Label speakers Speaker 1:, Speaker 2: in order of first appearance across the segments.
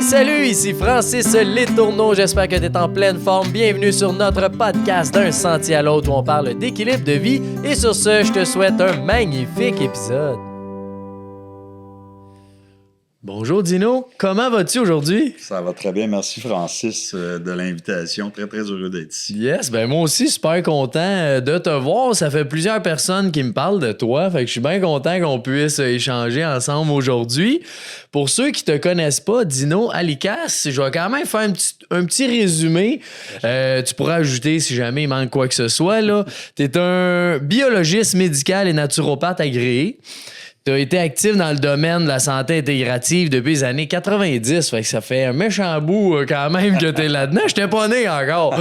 Speaker 1: Salut, ici Francis Letourneau, j'espère que tu es en pleine forme. Bienvenue sur notre podcast d'un sentier à l'autre où on parle d'équilibre de vie. Et sur ce, je te souhaite un magnifique épisode. Bonjour Dino, comment vas-tu aujourd'hui?
Speaker 2: Ça va très bien, merci Francis de l'invitation. Très, très heureux d'être ici.
Speaker 1: Yes, ben moi aussi, super content de te voir. Ça fait plusieurs personnes qui me parlent de toi, fait que je suis bien content qu'on puisse échanger ensemble aujourd'hui. Pour ceux qui te connaissent pas, Dino Alicas, je vais quand même faire un petit résumé. Tu pourras ajouter si jamais il manque quoi que ce soit. Tu es un biologiste médical et naturopathe agréé. Tu as été actif dans le domaine de la santé intégrative depuis les années 90. Fait que ça fait un méchant bout quand même que tu es là-dedans. Je t'ai pas né encore.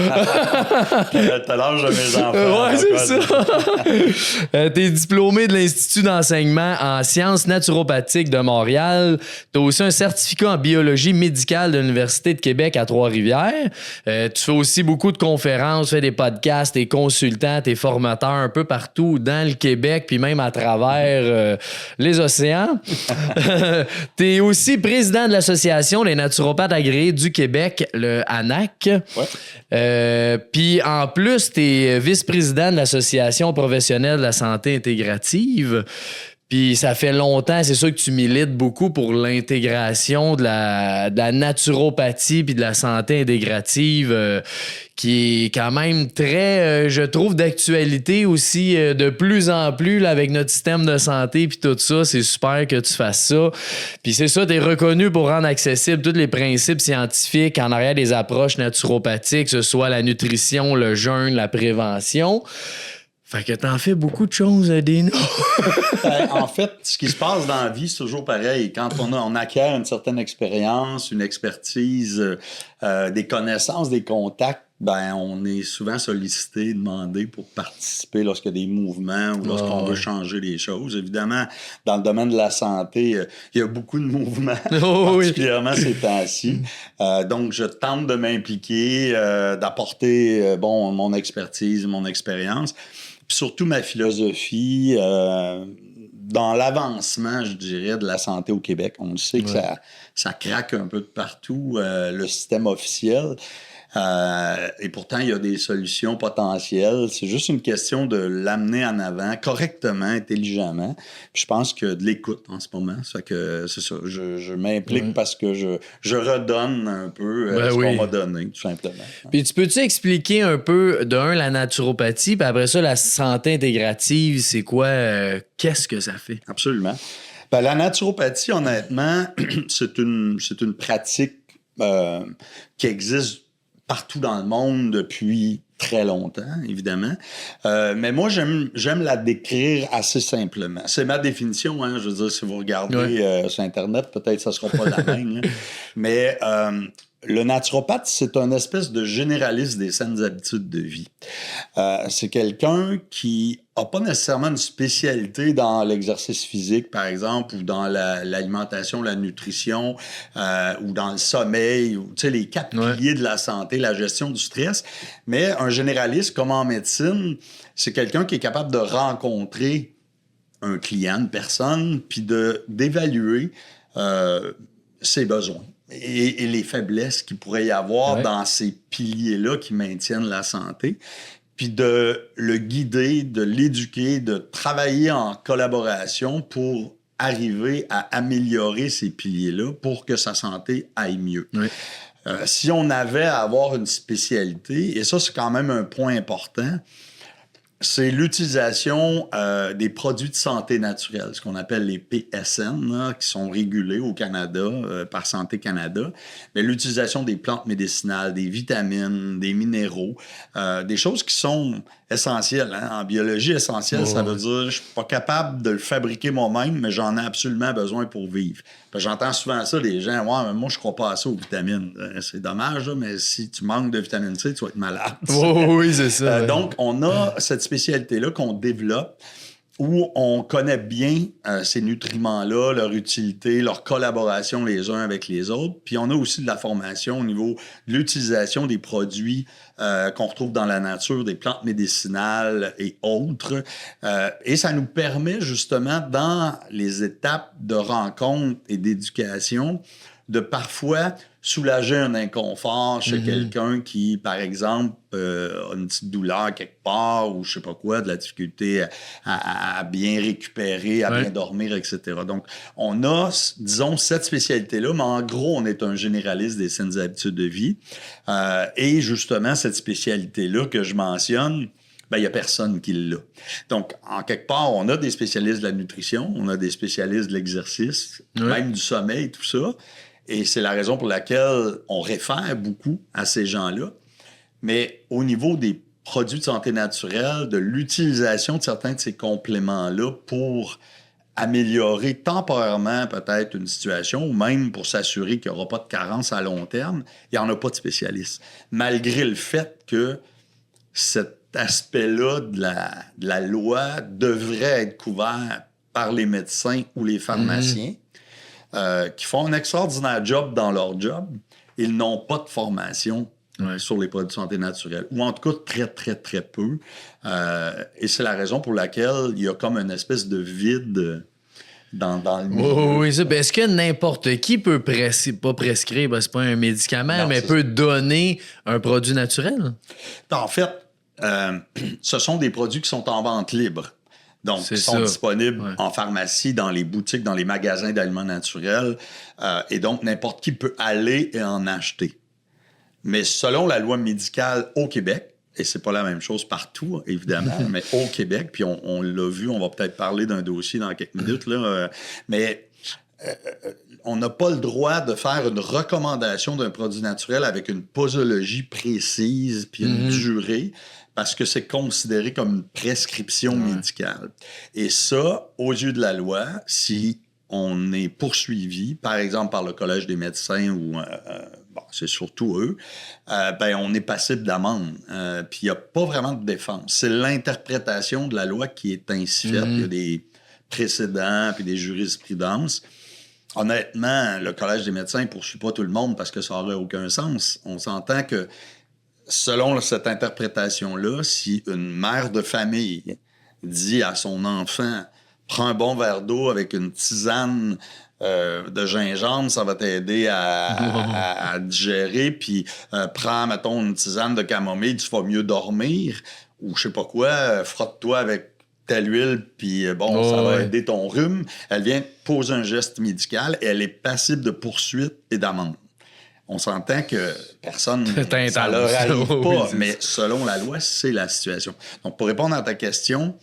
Speaker 2: T'as l'âge de mes enfants.
Speaker 1: Ouais, c'est ça. Tu es diplômé de l'Institut d'enseignement en sciences naturopathiques de Montréal. Tu as aussi un certificat en biologie médicale de l'Université de Québec à Trois-Rivières. Tu fais aussi beaucoup de conférences, tu fais des podcasts, tu es consultant, tu es formateur un peu partout dans le Québec, puis même à travers les océans. Tu es aussi président de l'Association des naturopathes agréés du Québec, le ANAC.
Speaker 2: Ouais.
Speaker 1: Puis en plus, tu es vice-président de l'Association professionnelle de la santé intégrative. Puis ça fait longtemps, c'est sûr que tu milites beaucoup pour l'intégration de la naturopathie puis de la santé intégrative qui est quand même très, je trouve, d'actualité aussi de plus en plus là, avec notre système de santé puis tout ça. C'est super que tu fasses ça. Puis c'est ça, tu es reconnu pour rendre accessibles tous les principes scientifiques en arrière des approches naturopathiques, que ce soit la nutrition, le jeûne, la prévention. Fait que t'en fais beaucoup de choses, Dino.
Speaker 2: En fait, ce qui se passe dans la vie, c'est toujours pareil. Quand on acquiert une certaine expérience, une expertise, des connaissances, des contacts, ben on est souvent sollicité, demandé pour participer lorsqu'il y a des mouvements ou lorsqu'on veut changer les choses. Évidemment, dans le domaine de la santé, il y a beaucoup de mouvements, particulièrement ces temps-ci. Donc, je tente de m'impliquer, d'apporter mon expertise, mon expérience. Puis surtout ma philosophie dans l'avancement, je dirais, de la santé au Québec. On sait que ça craque un peu de partout, le système officiel. Et pourtant, il y a des solutions potentielles. C'est juste une question de l'amener en avant correctement, intelligemment. Puis je pense que de l'écoute en ce moment. Ça fait que c'est ça. Je m'implique parce que je redonne un peu ce qu'on m'a donné, tout simplement.
Speaker 1: Puis tu peux-tu expliquer un peu, la naturopathie, puis après ça, la santé intégrative, c'est quoi? Qu'est-ce que ça fait?
Speaker 2: Absolument. Ben, la naturopathie, honnêtement, c'est une pratique qui existe partout dans le monde depuis très longtemps, évidemment. Mais moi, j'aime la décrire assez simplement. C'est ma définition, hein. Je veux dire, si vous regardez sur Internet, peut-être que ça ne sera pas la même. Là. Mais le naturopathe, c'est un espèce de généraliste des saines habitudes de vie. C'est quelqu'un qui n'a pas nécessairement une spécialité dans l'exercice physique, par exemple, ou dans l'alimentation, la nutrition, ou dans le sommeil, ou les 4 piliers de la santé, la gestion du stress. Mais un généraliste, comme en médecine, c'est quelqu'un qui est capable de rencontrer un client, une personne, puis d'évaluer ses besoins. Et les faiblesses qu'il pourrait y avoir dans ces piliers-là qui maintiennent la santé, puis de le guider, de l'éduquer, de travailler en collaboration pour arriver à améliorer ces piliers-là pour que sa santé aille mieux. Oui. Si on avait à avoir une spécialité, et ça, c'est quand même un point important, c'est l'utilisation des produits de santé naturelle, ce qu'on appelle les PSN, là, qui sont régulés au Canada par Santé Canada. Mais l'utilisation des plantes médicinales, des vitamines, des minéraux, des choses qui sont essentielles. Hein? En biologie, essentielle, ça veut dire je suis pas capable de le fabriquer moi-même, mais j'en ai absolument besoin pour vivre. J'entends souvent ça des gens, ouais, mais moi, je crois pas à ça aux vitamines. C'est dommage, là, mais si tu manques de vitamine C, tu vas être malade.
Speaker 1: Oui, c'est ça.
Speaker 2: Donc, on a cette spécialité-là qu'on développe où on connaît bien ces nutriments-là, leur utilité, leur collaboration les uns avec les autres. Puis on a aussi de la formation au niveau de l'utilisation des produits qu'on retrouve dans la nature, des plantes médicinales et autres. Et ça nous permet justement, dans les étapes de rencontre et d'éducation, de parfois soulager un inconfort chez quelqu'un qui, par exemple, a une petite douleur quelque part ou je sais pas quoi, de la difficulté à bien récupérer, à bien dormir, etc. Donc, on a, disons, cette spécialité-là, mais en gros, on est un généraliste des saines habitudes de vie. Et justement, cette spécialité-là que je mentionne, il n'y a personne qui l'a. Donc, en quelque part, on a des spécialistes de la nutrition, on a des spécialistes de l'exercice, même du sommeil, tout ça. Et c'est la raison pour laquelle on réfère beaucoup à ces gens-là. Mais au niveau des produits de santé naturelle, de l'utilisation de certains de ces compléments-là pour améliorer temporairement peut-être une situation ou même pour s'assurer qu'il n'y aura pas de carence à long terme, il n'y en a pas de spécialistes. Malgré le fait que cet aspect-là de la loi devrait être couvert par les médecins ou les pharmaciens qui font un extraordinaire job dans leur job. Ils n'ont pas de formation sur les produits de santé naturelle, ou en tout cas très, très, très peu. Et c'est la raison pour laquelle il y a comme une espèce de vide dans le milieu.
Speaker 1: Oui, ça. Est-ce que n'importe qui peut pas prescrire, c'est pas un médicament,
Speaker 2: Non,
Speaker 1: mais peut donner un produit naturel?
Speaker 2: En fait, ce sont des produits qui sont en vente libre. Donc, qui sont disponibles en pharmacie, dans les boutiques, dans les magasins d'aliments naturels. Et donc, n'importe qui peut aller et en acheter. Mais selon la loi médicale au Québec, et c'est pas la même chose partout, évidemment, mais au Québec, puis on l'a vu, on va peut-être parler d'un dossier dans quelques minutes, là, mais on n'a pas le droit de faire une recommandation d'un produit naturel avec une posologie précise puis une durée, parce que c'est considéré comme une prescription médicale. Et ça, aux yeux de la loi, si on est poursuivi, par exemple par le Collège des médecins ou c'est surtout eux, on est passible d'amende. Puis il n'y a pas vraiment de défense. C'est l'interprétation de la loi qui est ainsi faite. Il y a des précédents puis des jurisprudences. Honnêtement, le Collège des médecins ne poursuit pas tout le monde parce que ça n'aurait aucun sens. On s'entend que selon cette interprétation-là, si une mère de famille dit à son enfant « Prends un bon verre d'eau avec une tisane de gingembre, ça va t'aider à digérer, puis prends, mettons, une tisane de camomille, tu vas mieux dormir, ou je sais pas quoi, frotte-toi avec telle huile, puis ça va aider ton rhume. » Elle vient poser un geste médical et elle est passible de poursuite et d'amende. On s'entend que personne, ça leur arrive pas, mais selon la loi, c'est la situation. Donc, pour répondre à ta question,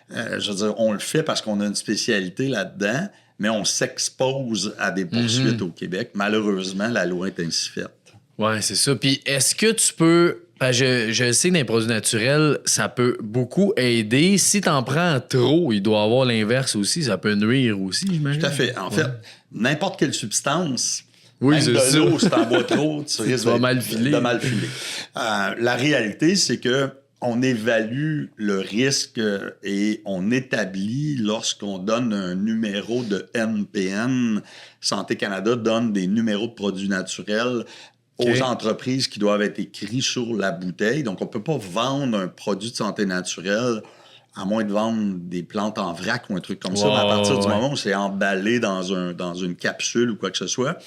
Speaker 2: je veux dire, on le fait parce qu'on a une spécialité là-dedans, mais on s'expose à des poursuites au Québec. Malheureusement, la loi est ainsi faite.
Speaker 1: Oui, c'est ça. Puis est-ce que tu peux... Je sais que dans les produits naturels, ça peut beaucoup aider. Si tu en prends trop, il doit y avoir l'inverse aussi. Ça peut nuire aussi, j'imagine.
Speaker 2: Tout à fait. En fait, n'importe quelle substance...
Speaker 1: Oui,
Speaker 2: même de l'eau, si t'en bois trop, tu risques
Speaker 1: de mal filer.
Speaker 2: La réalité, c'est que on évalue le risque et on établit, lorsqu'on donne un numéro de NPN, Santé Canada donne des numéros de produits naturels aux entreprises qui doivent être écrits sur la bouteille. Donc, on ne peut pas vendre un produit de santé naturelle à moins de vendre des plantes en vrac ou un truc comme ça. Mais à partir du moment où c'est emballé dans une capsule ou quoi que ce soit,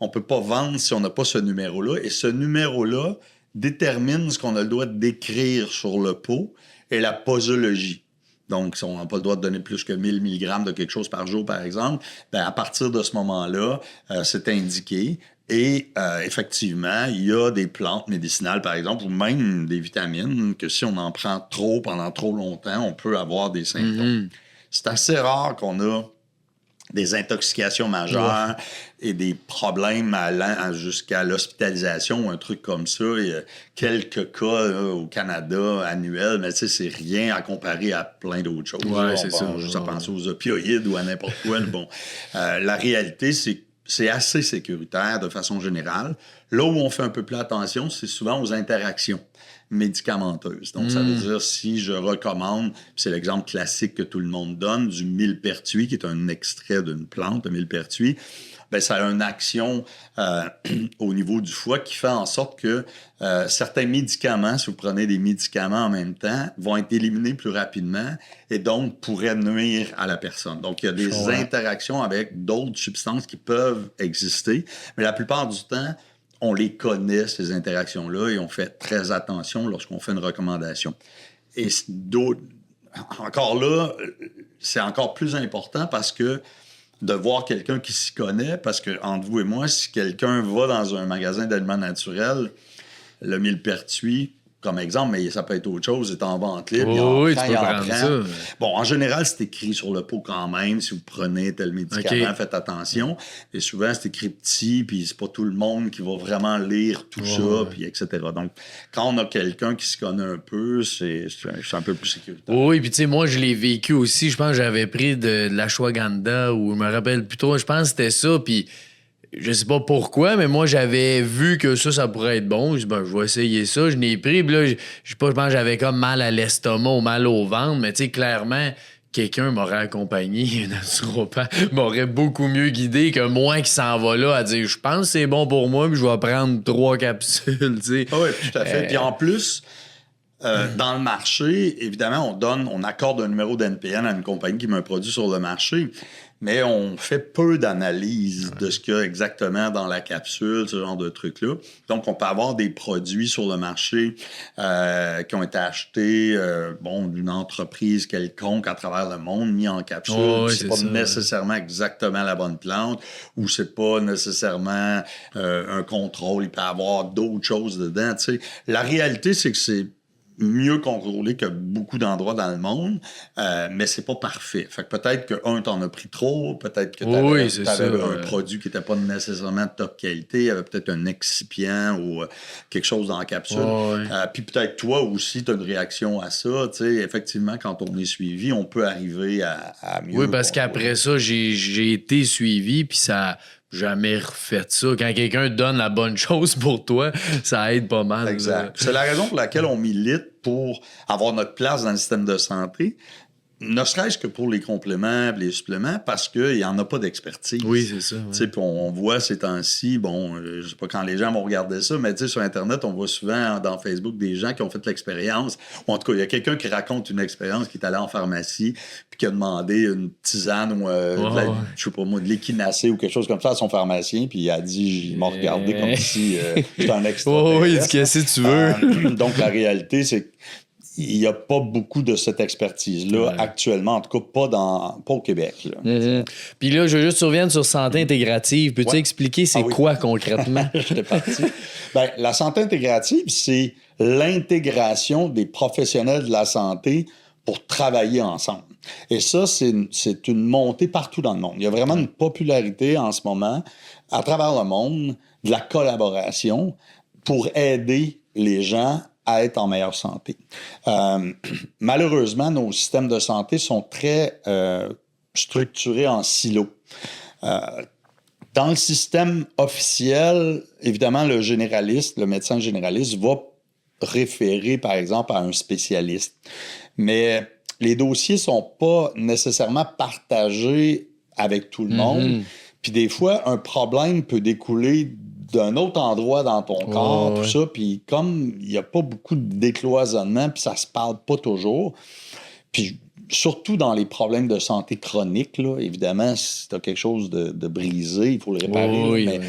Speaker 2: on ne peut pas vendre si on n'a pas ce numéro-là. Et ce numéro-là détermine ce qu'on a le droit d'écrire sur le pot et la posologie. Donc, si on n'a pas le droit de donner plus que 1000 mg de quelque chose par jour, par exemple, à partir de ce moment-là, c'est indiqué. Et effectivement, il y a des plantes médicinales, par exemple, ou même des vitamines, que si on en prend trop pendant trop longtemps, on peut avoir des symptômes. C'est assez rare qu'on a des intoxications majeures et des problèmes allant jusqu'à l'hospitalisation ou un truc comme ça. Il y a quelques cas là, au Canada annuels, mais tu sais, c'est rien à comparer à plein d'autres choses.
Speaker 1: Ouais, c'est ça.
Speaker 2: Juste à penser aux opioïdes ou à n'importe quoi. La réalité, c'est assez sécuritaire de façon générale. Là où on fait un peu plus attention, c'est souvent aux interactions médicamenteuses. Donc, ça veut dire, si je recommande, c'est l'exemple classique que tout le monde donne, du millepertuis, qui est un extrait d'une plante, le millepertuis, ben, ça a une action au niveau du foie qui fait en sorte que certains médicaments, si vous prenez des médicaments en même temps, vont être éliminés plus rapidement et donc pourraient nuire à la personne. Donc, il y a des interactions avec d'autres substances qui peuvent exister, mais la plupart du temps, on les connaît, ces interactions-là, et on fait très attention lorsqu'on fait une recommandation. Et encore là, c'est encore plus important parce que de voir quelqu'un qui s'y connaît, parce que entre vous et moi, si quelqu'un va dans un magasin d'aliments naturels, le millepertuis, comme exemple, mais ça peut être autre chose, est en vente libre,
Speaker 1: oui, tu peux prendre ça.
Speaker 2: Bon, en général, c'est écrit sur le pot quand même, si vous prenez tel médicament, faites attention. Et souvent, c'est écrit petit, puis c'est pas tout le monde qui va vraiment lire tout ça, puis etc. Donc, quand on a quelqu'un qui se connaît un peu, c'est un peu plus sécuritaire.
Speaker 1: Oui, puis tu sais, moi, je l'ai vécu aussi. Je pense que j'avais pris de l'ashwagandha, ou je me rappelle plus trop, je pense que c'était ça, puis je sais pas pourquoi, mais moi, j'avais vu que ça pourrait être bon. Je dis, ben, je vais essayer ça. Je n'ai pris. Puis là, je pense que j'avais comme mal à l'estomac ou mal au ventre. Mais tu sais, clairement, quelqu'un m'aurait accompagné, un naturopathe m'aurait beaucoup mieux guidé que moi qui s'en va là à dire, je pense que c'est bon pour moi, puis je vais prendre 3 capsules, tu sais.
Speaker 2: Oui, tout à fait. Puis en plus, dans le marché, évidemment, on accorde un numéro d'NPN à une compagnie qui met un produit sur le marché, mais on fait peu d'analyse de ce qu'il y a exactement dans la capsule, ce genre de trucs-là. Donc, on peut avoir des produits sur le marché qui ont été achetés d'une entreprise quelconque à travers le monde, mis en capsule. C'est pas nécessairement exactement la bonne plante ou c'est pas nécessairement un contrôle. Il peut y avoir d'autres choses dedans. T'sais. La réalité, c'est que c'est mieux contrôlé que beaucoup d'endroits dans le monde, mais c'est pas parfait. Fait que peut-être que, t'en as pris trop, peut-être que t'avais un produit qui était pas nécessairement de top qualité, il y avait peut-être un excipient ou quelque chose dans la capsule. Puis peut-être toi aussi, t'as une réaction à ça. Tu sais, effectivement, quand on est suivi, on peut arriver à mieux.
Speaker 1: Oui, parce qu'après ça, j'ai été suivi, puis ça jamais refait ça. Quand quelqu'un donne la bonne chose pour toi, ça aide pas mal.
Speaker 2: Exact. C'est la raison pour laquelle on milite pour avoir notre place dans le système de santé, ne serait-ce que pour les compléments, les suppléments, parce qu'il n'y en a pas d'expertise.
Speaker 1: Oui, c'est ça. Ouais.
Speaker 2: Puis on voit ces temps-ci, je sais pas quand les gens vont regarder ça, mais sur Internet, on voit souvent dans Facebook des gens qui ont fait l'expérience, ou en tout cas, il y a quelqu'un qui raconte une expérience qui est allé en pharmacie, puis qui a demandé une tisane ou je sais pas moi, de l'échinacée ou quelque chose comme ça à son pharmacien, puis il a dit, il m'a regardé comme si j'étais un extraterrestre.
Speaker 1: Oui, qu'est-ce que tu veux?
Speaker 2: Donc la réalité, c'est il n'y a pas beaucoup de cette expertise-là actuellement, en tout cas pas au Québec. Là.
Speaker 1: Puis là, je veux juste revenir sur santé intégrative. Peux-tu expliquer c'est quoi concrètement?
Speaker 2: J'étais parti. La santé intégrative, c'est l'intégration des professionnels de la santé pour travailler ensemble. Et ça, c'est une montée partout dans le monde. Il y a vraiment une popularité en ce moment à travers le monde de la collaboration pour aider les gens à être en meilleure santé. Malheureusement, nos systèmes de santé sont très structurés en silos. Dans le système officiel, évidemment, le généraliste, le médecin généraliste va référer, par exemple, à un spécialiste. Mais les dossiers ne sont pas nécessairement partagés avec tout le monde. Puis des fois, un problème peut découler d'un autre endroit dans ton corps, tout ça, puis comme il n'y a pas beaucoup de décloisonnement, puis ça se parle pas toujours, puis surtout dans les problèmes de santé chronique, là, évidemment, si tu as quelque chose de brisé, il faut le réparer.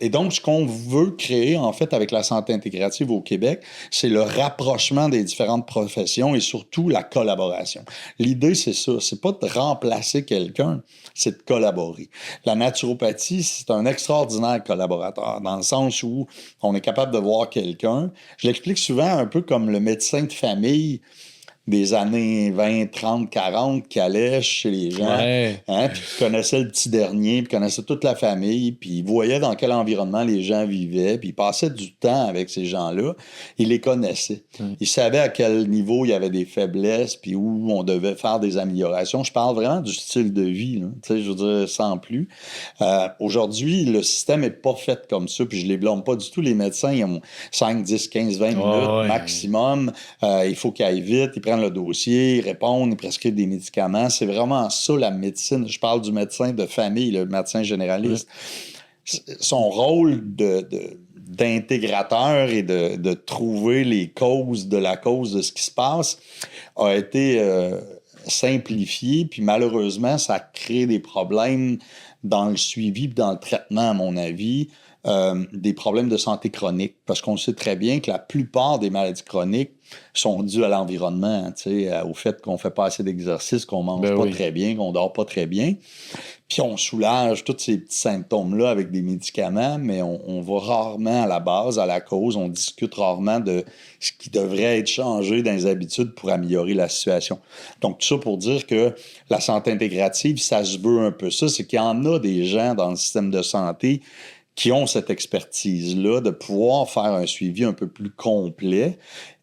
Speaker 2: Et donc, ce qu'on veut créer, en fait, avec la santé intégrative au Québec, c'est le rapprochement des différentes professions et surtout la collaboration. L'idée, c'est ça. C'est pas de remplacer quelqu'un, c'est de collaborer. La naturopathie, c'est un extraordinaire collaborateur, dans le sens où on est capable de voir quelqu'un. Je l'explique souvent un peu comme le médecin de famille des années 20, 30, 40 qui allait chez les gens, puis qui connaissait le petit dernier, puis connaissait toute la famille, puis il voyait dans quel environnement les gens vivaient, puis il passait du temps avec ces gens-là, il les connaissait. Il savait à quel niveau il y avait des faiblesses, puis où on devait faire des améliorations. Je parle vraiment du style de vie, là, je veux dire, sans plus. Aujourd'hui, le système n'est pas fait comme ça, puis je les blâme pas du tout. Les médecins, ils ont 5, 10, 15, 20 minutes maximum. Il faut qu'ils aillent vite, ils prennent prennent le dossier, ils répondent, ils prescrivent des médicaments. C'est vraiment ça, la médecine. Je parle du médecin de famille, le médecin généraliste. Son rôle d'intégrateur et de trouver les causes de la cause de ce qui se passe a été simplifié, puis malheureusement, ça crée des problèmes dans le suivi et dans le traitement, à mon avis, des problèmes de santé chronique, parce qu'on sait très bien que la plupart des maladies chroniques sont dues à l'environnement, au fait qu'on ne fait pas assez d'exercice, qu'on ne mange pas très bien, qu'on ne dort pas très bien. Puis on soulage tous ces petits symptômes-là avec des médicaments, mais on va rarement à la base, à la cause. On discute rarement de ce qui devrait être changé dans les habitudes pour améliorer la situation. Donc, tout ça pour dire que la santé intégrative, ça se veut un peu ça. C'est qu'il y en a des gens dans le système de santé qui ont cette expertise-là de pouvoir faire un suivi un peu plus complet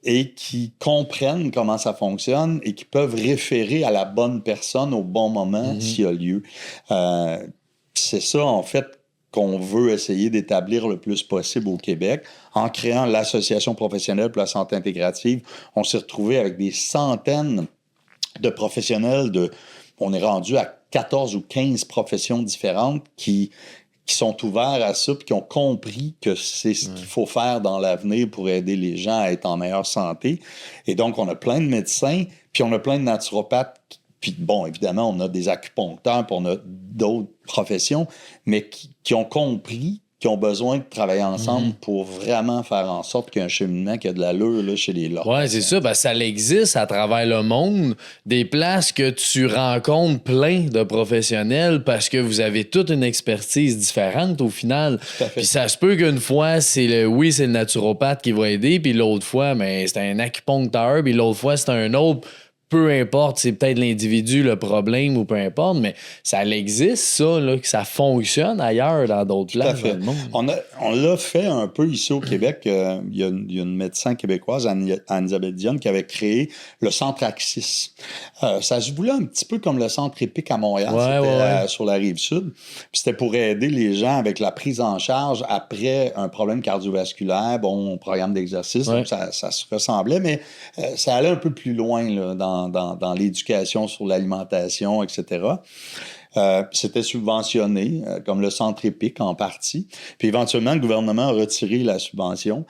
Speaker 2: et qui comprennent comment ça fonctionne et qui peuvent référer à la bonne personne au bon moment s'il y a lieu. C'est ça, en fait, qu'on veut essayer d'établir le plus possible au Québec. En créant l'Association professionnelle pour la santé intégrative, on s'est retrouvé avec des centaines de professionnels. On est rendu à 14 ou 15 professions différentes qui sont ouverts à ça puis qui ont compris que c'est ce qu'il faut faire dans l'avenir pour aider les gens à être en meilleure santé. Et donc, on a plein de médecins, puis on a plein de naturopathes. Puis bon, évidemment, on a des acupuncteurs, puis on a d'autres professions, mais qui ont compris qui ont besoin de travailler ensemble pour vraiment faire en sorte qu'il y ait un cheminement qui a de l'allure là, chez leurs
Speaker 1: Oui, c'est ça. Ben, ça existe à travers le monde, des places que tu rencontres plein de professionnels parce que vous avez toute une expertise différente au final. Puis ça se peut qu'une fois, c'est le naturopathe qui va aider, puis l'autre fois, mais c'est un acupuncteur, puis l'autre fois, c'est un autre. Peu importe, c'est peut-être l'individu le problème ou peu importe, mais ça existe, ça, là, que ça fonctionne ailleurs dans d'autres places dans le monde.
Speaker 2: On l'a fait un peu ici au Québec. Il y a une médecin québécoise, Anne-Isabelle Dionne, qui avait créé le Centre Axis. Ça se voulait un petit peu comme le Centre Épique à Montréal, sur la Rive-Sud. Puis c'était pour aider les gens avec la prise en charge après un problème cardiovasculaire, bon, programme d'exercice, donc ça se ressemblait, mais ça allait un peu plus loin là, dans l'éducation sur l'alimentation, etc. C'était subventionné, comme le Centre Épique en partie. Puis éventuellement, le gouvernement a retiré la subvention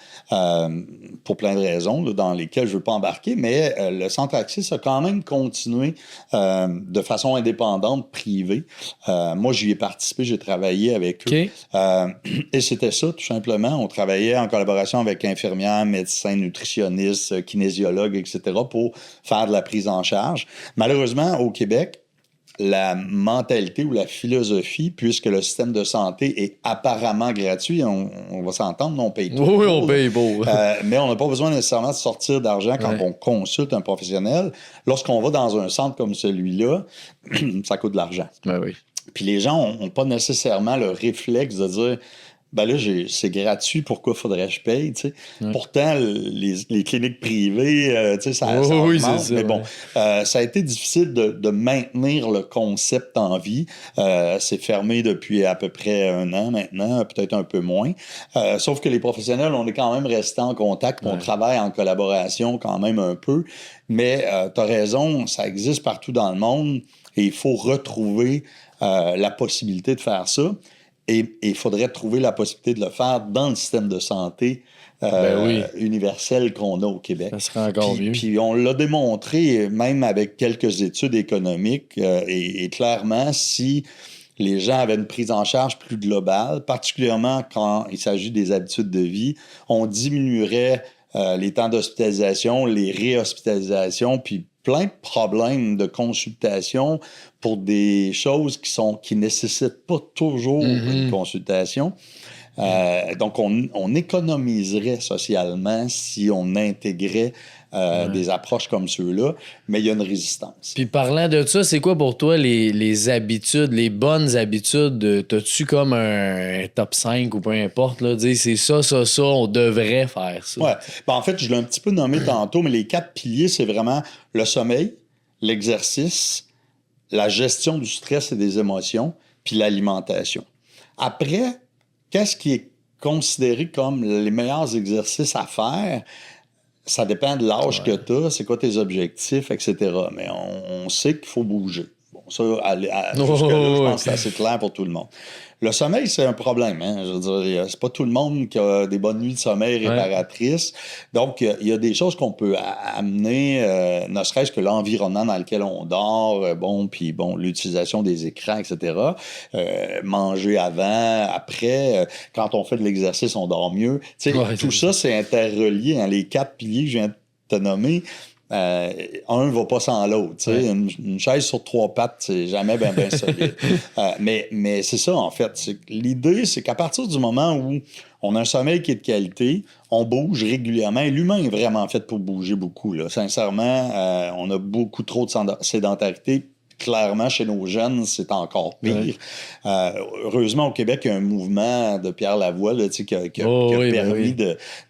Speaker 2: pour plein de raisons là, dans lesquelles je ne veux pas embarquer, mais le Centre Axis a quand même continué de façon indépendante, privée. Moi, j'y ai participé, j'ai travaillé avec eux. Et c'était ça, tout simplement. On travaillait en collaboration avec infirmières, médecins, nutritionnistes, kinésiologues, etc. pour faire de la prise en charge. Malheureusement, au Québec, la mentalité ou la philosophie, puisque le système de santé est apparemment gratuit, on va s'entendre, on paye tout.
Speaker 1: Oui, on paye beau.
Speaker 2: Mais on n'a pas besoin nécessairement de sortir d'argent quand on consulte un professionnel. Lorsqu'on va dans un centre comme celui-là, ça coûte de l'argent.
Speaker 1: Oui.
Speaker 2: Puis les gens n'ont pas nécessairement le réflexe de dire ben là, c'est gratuit, pourquoi faudrait que je paye, tu sais? Pourtant, les cliniques privées, tu sais, ça augmente, ça, mais bon, ça a été difficile de maintenir le concept en vie. C'est fermé depuis à peu près 1 an maintenant, peut-être un peu moins. Sauf que les professionnels, on est quand même restés en contact, on travaille en collaboration quand même un peu, mais tu as raison, ça existe partout dans le monde et il faut retrouver la possibilité de faire ça. Et il faudrait trouver la possibilité de le faire dans le système de santé universel qu'on a au Québec.
Speaker 1: Ça serait encore mieux.
Speaker 2: Puis on l'a démontré, même avec quelques études économiques, et clairement, si les gens avaient une prise en charge plus globale, particulièrement quand il s'agit des habitudes de vie, on diminuerait les temps d'hospitalisation, les réhospitalisations, puis plein de problèmes de consultation pour des choses qui nécessitent pas toujours une consultation. Donc, on économiserait socialement si on intégrait des approches comme ceux-là, mais il y a une résistance.
Speaker 1: Puis parlant de ça, c'est quoi pour toi les habitudes, les bonnes habitudes? T'as-tu comme un top 5 ou peu importe, là, dire c'est ça, on devrait faire ça?
Speaker 2: Ouais. Ben, en fait, je l'ai un petit peu nommé tantôt, mais les 4 piliers, c'est vraiment le sommeil, l'exercice, la gestion du stress et des émotions, puis l'alimentation. Après, qu'est-ce qui est considéré comme les meilleurs exercices à faire? ça dépend de l'âge que tu as, c'est quoi tes objectifs, etc. Mais on sait qu'il faut bouger. Bon, ça, jusque-là, je pense que c'est assez clair pour tout le monde. Le sommeil, c'est un problème. Hein? Je veux dire, c'est pas tout le monde qui a des bonnes nuits de sommeil réparatrices. Donc, il y a des choses qu'on peut amener, ne serait-ce que l'environnement dans lequel on dort, puis l'utilisation des écrans, etc. Manger avant, après. Quand on fait de l'exercice, on dort mieux. Tout ça, c'est interrelié. Hein? Les 4 piliers que je viens de te nommer, un va pas sans l'autre. Une chaise sur 3 pattes, c'est jamais bien solide. Mais c'est ça, en fait. L'idée, c'est qu'à partir du moment où on a un sommeil qui est de qualité, on bouge régulièrement. Et l'humain est vraiment fait pour bouger beaucoup. Là. Sincèrement, on a beaucoup trop de sédentarité. Clairement, chez nos jeunes, c'est encore pire. Heureusement, au Québec, il y a un mouvement de Pierre Lavoie là, qui a permis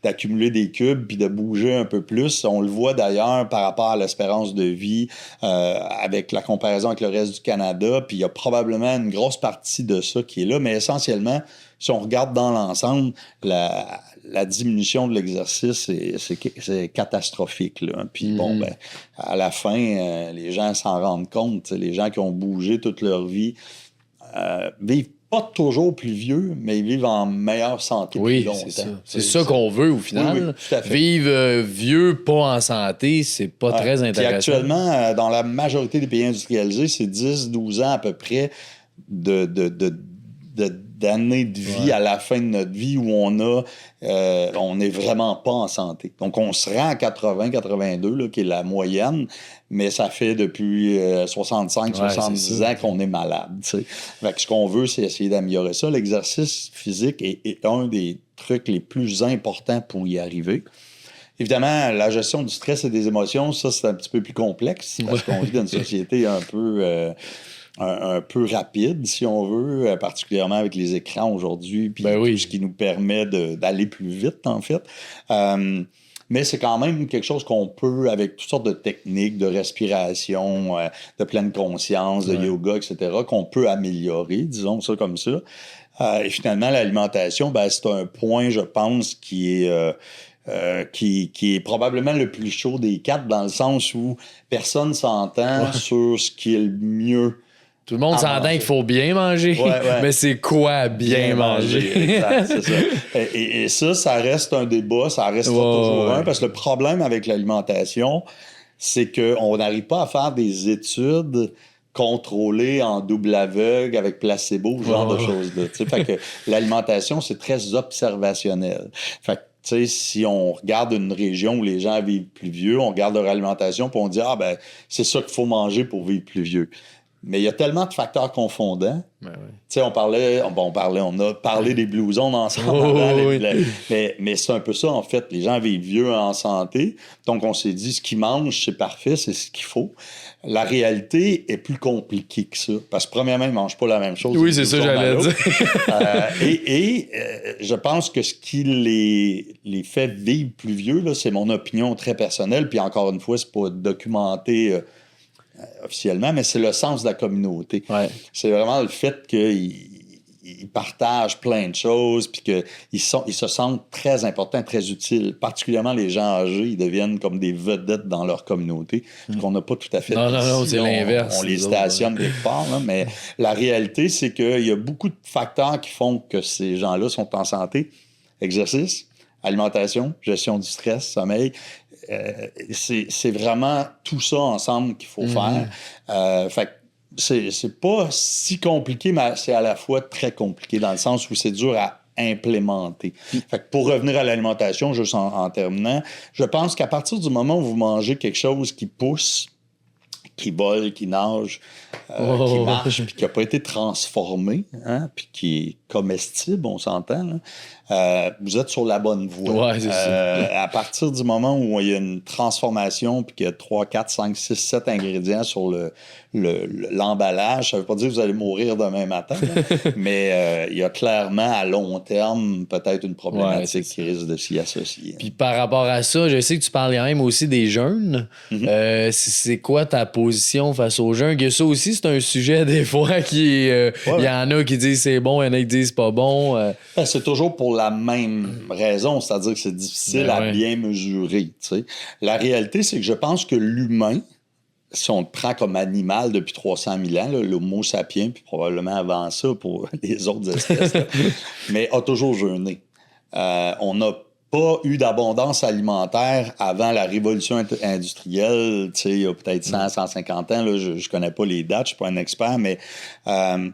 Speaker 2: d'accumuler des cubes puis de bouger un peu plus. On le voit d'ailleurs par rapport à l'espérance de vie avec la comparaison avec le reste du Canada. Puis il y a probablement une grosse partie de ça qui est là. Mais essentiellement, si on regarde dans l'ensemble, la diminution de l'exercice, c'est catastrophique. Là. Puis à la fin, les gens s'en rendent compte. Les gens qui ont bougé toute leur vie vivent pas toujours plus vieux, mais ils vivent en meilleure santé plus longtemps.
Speaker 1: C'est ça. C'est ça qu'on veut au final.
Speaker 2: Oui, tout à fait.
Speaker 1: Vivre vieux, pas en santé, c'est pas très intéressant.
Speaker 2: Puis actuellement, dans la majorité des pays industrialisés, c'est 10-12 ans à peu près d'années de vie à la fin de notre vie où on n'est vraiment pas en santé. Donc, on se rend à 80-82, qui est la moyenne, mais ça fait depuis 65-70 ans qu'on est malade. Fait que ce qu'on veut, c'est essayer d'améliorer ça. L'exercice physique est un des trucs les plus importants pour y arriver. Évidemment, la gestion du stress et des émotions, ça, c'est un petit peu plus complexe parce qu'on vit dans une société un peu rapide, si on veut, particulièrement avec les écrans aujourd'hui, puis tout ce qui nous permet d'aller plus vite, en fait. Mais c'est quand même quelque chose qu'on peut, avec toutes sortes de techniques, de respiration, de pleine conscience, de yoga, etc., qu'on peut améliorer, disons ça comme ça. Et finalement, l'alimentation, c'est un point, je pense, qui est probablement le plus chaud des 4, dans le sens où personne s'entend sur ce qui est le mieux.
Speaker 1: Tout le monde s'entend qu'il faut bien manger, mais c'est quoi bien manger?
Speaker 2: Exact, c'est ça. Et ça reste un débat, ça restera toujours un, parce que le problème avec l'alimentation, c'est qu'on n'arrive pas à faire des études contrôlées en double aveugle avec placebo, ce genre de choses-là. Fait que l'alimentation, c'est très observationnel. Fait que si on regarde une région où les gens vivent plus vieux, on regarde leur alimentation, puis on dit c'est ça qu'il faut manger pour vivre plus vieux. Mais il y a tellement de facteurs confondants. On a parlé des blousons ensemble. Mais c'est un peu ça, en fait. Les gens vivent vieux en santé. Donc, on s'est dit, ce qu'ils mangent, c'est parfait, c'est ce qu'il faut. La réalité est plus compliquée que ça. Parce que, premièrement, ils ne mangent pas la même chose.
Speaker 1: Oui, c'est ça, j'allais dire.
Speaker 2: Je pense que ce qui les fait vivre plus vieux, là, c'est mon opinion très personnelle. Puis, encore une fois, c'est pas documenté officiellement, mais c'est le sens de la communauté. C'est vraiment le fait qu'ils partagent plein de choses, puis qu'ils se sentent très importants, très utiles. Particulièrement les gens âgés, ils deviennent comme des vedettes dans leur communauté, ce qu'on n'a pas tout à fait.
Speaker 1: Non, c'est l'inverse.
Speaker 2: On les stationne quelque part, là, mais la réalité, c'est qu'il y a beaucoup de facteurs qui font que ces gens-là sont en santé. Exercice, alimentation, gestion du stress, sommeil. C'est vraiment tout ça ensemble qu'il faut faire. Fait que c'est pas si compliqué, mais c'est à la fois très compliqué dans le sens où c'est dur à implémenter. Fait que pour revenir à l'alimentation, juste en terminant, je pense qu'à partir du moment où vous mangez quelque chose qui pousse, qui vole, qui nage, qui marche, puis qui n'a pas été transformé, puis qui est comestible, on s'entend, là, vous êtes sur la bonne voie.
Speaker 1: C'est ça.
Speaker 2: À partir du moment où il y a une transformation, puis qu'il y a 3, 4, 5, 6, 7 ingrédients sur l'emballage, ça ne veut pas dire que vous allez mourir demain matin, mais il y a clairement, à long terme, peut-être une problématique qui risque de s'y associer.
Speaker 1: Puis par rapport à ça, je sais que tu parles quand même aussi des jeunes. C'est quoi ta position position face au jeûne? Que ça aussi, c'est un sujet des fois qui... Il y en a qui disent c'est bon, il y en a qui disent pas bon.
Speaker 2: C'est toujours pour la même raison, c'est-à-dire que c'est difficile à bien mesurer. T'sais. La réalité, c'est que je pense que l'humain, si on le prend comme animal depuis 300 000 ans, là, l'Homo sapiens, puis probablement avant ça pour les autres espèces, là, mais a toujours jeûné. On n'a pas eu d'abondance alimentaire avant la révolution industrielle, il y a peut-être 100, 150 ans, là, je connais pas les dates, je suis pas un expert, mais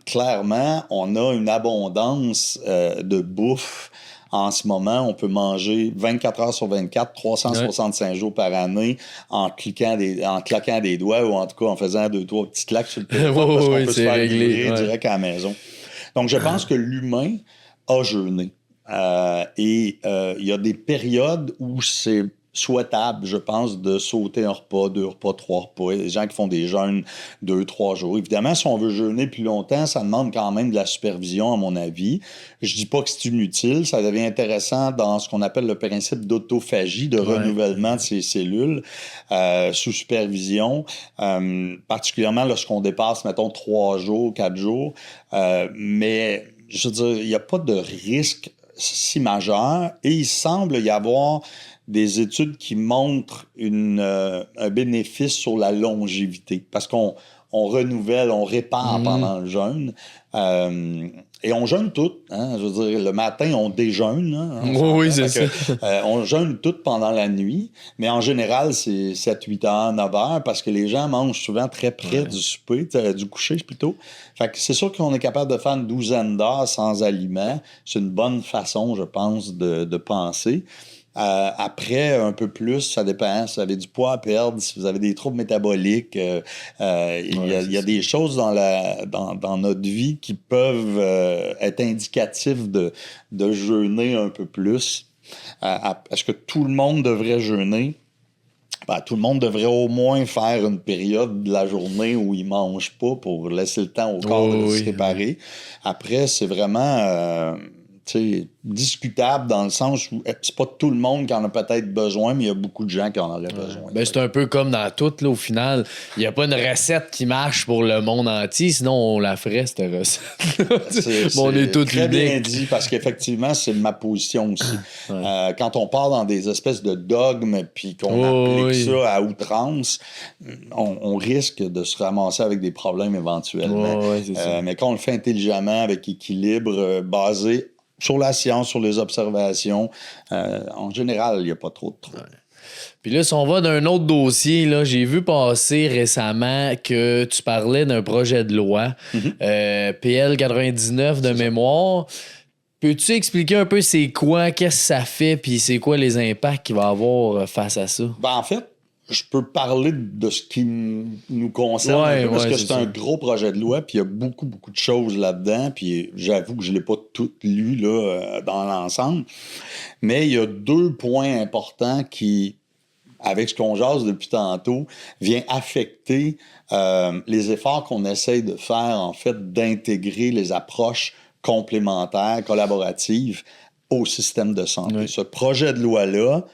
Speaker 2: clairement, on a une abondance de bouffe. En ce moment, on peut manger 24 heures sur 24, 365 jours par année en claquant des doigts ou en tout cas en faisant 2-3 petits claques sur le téléphone parce qu'on peut se faire livrer direct à la maison. Donc, je pense que l'humain a jeûné. Et il y a des périodes où c'est souhaitable, je pense, de sauter un repas, 2 repas, 3 repas. Il y a des gens qui font des jeûnes 2-3 jours. Évidemment, si on veut jeûner plus longtemps, ça demande quand même de la supervision, à mon avis. Je dis pas que c'est inutile. Ça devient intéressant dans ce qu'on appelle le principe d'autophagie, de renouvellement de ces cellules sous supervision, particulièrement lorsqu'on dépasse, mettons, 3 jours, 4 jours. Mais, je veux dire, il n'y a pas de risque si majeur et il semble y avoir des études qui montrent un bénéfice sur la longévité parce qu'on renouvelle, on répare pendant le jeûne. Et on jeûne toutes. Hein? Je veux dire, le matin, on déjeune. Hein?
Speaker 1: Oui, c'est ça.
Speaker 2: On jeûne toutes pendant la nuit, mais en général, c'est 7, 8 heures, 9 heures parce que les gens mangent souvent très près du souper, du coucher plutôt. Fait que c'est sûr qu'on est capable de faire une douzaine d'heures sans aliments. C'est une bonne façon, je pense, de penser. Après, un peu plus, ça dépend. Si vous avez du poids à perdre, si vous avez des troubles métaboliques, il y a des choses dans notre vie qui peuvent être indicatives de jeûner un peu plus. Est-ce que tout le monde devrait jeûner? Ben, tout le monde devrait au moins faire une période de la journée où il ne mange pas pour laisser le temps au corps de se réparer. Après, c'est vraiment... discutable dans le sens où c'est pas tout le monde qui en a peut-être besoin, mais il y a beaucoup de gens qui en auraient besoin.
Speaker 1: Ben, c'est un peu comme dans tout, là, au final. Il n'y a pas une recette qui marche pour le monde entier, sinon on la ferait, cette recette.
Speaker 2: On est tous très
Speaker 1: uniques.
Speaker 2: bien dit, parce qu'effectivement, c'est ma position aussi. Quand on part dans des espèces de dogmes puis qu'on applique ça à outrance, on risque de se ramasser avec des problèmes éventuellement. Mais quand on le fait intelligemment, avec équilibre, basé sur la science, sur les observations, en général, il n'y a pas trop de troubles.
Speaker 1: Puis là, si on va d'un autre dossier, là, j'ai vu passer récemment que tu parlais d'un projet de loi, PL 99 de mémoire. Peux-tu expliquer un peu c'est quoi, qu'est-ce que ça fait, puis c'est quoi les impacts qu'il va avoir face à ça?
Speaker 2: Ben, en fait, je peux parler de ce qui nous concerne parce que c'est un gros projet de loi, puis il y a beaucoup, beaucoup de choses là-dedans, puis j'avoue que je ne l'ai pas tout lu là, dans l'ensemble. Mais il y a 2 points importants qui, avec ce qu'on jase depuis tantôt, vient affecter les efforts qu'on essaye de faire, en fait, d'intégrer les approches complémentaires, collaboratives au système de santé. Ce projet de loi-là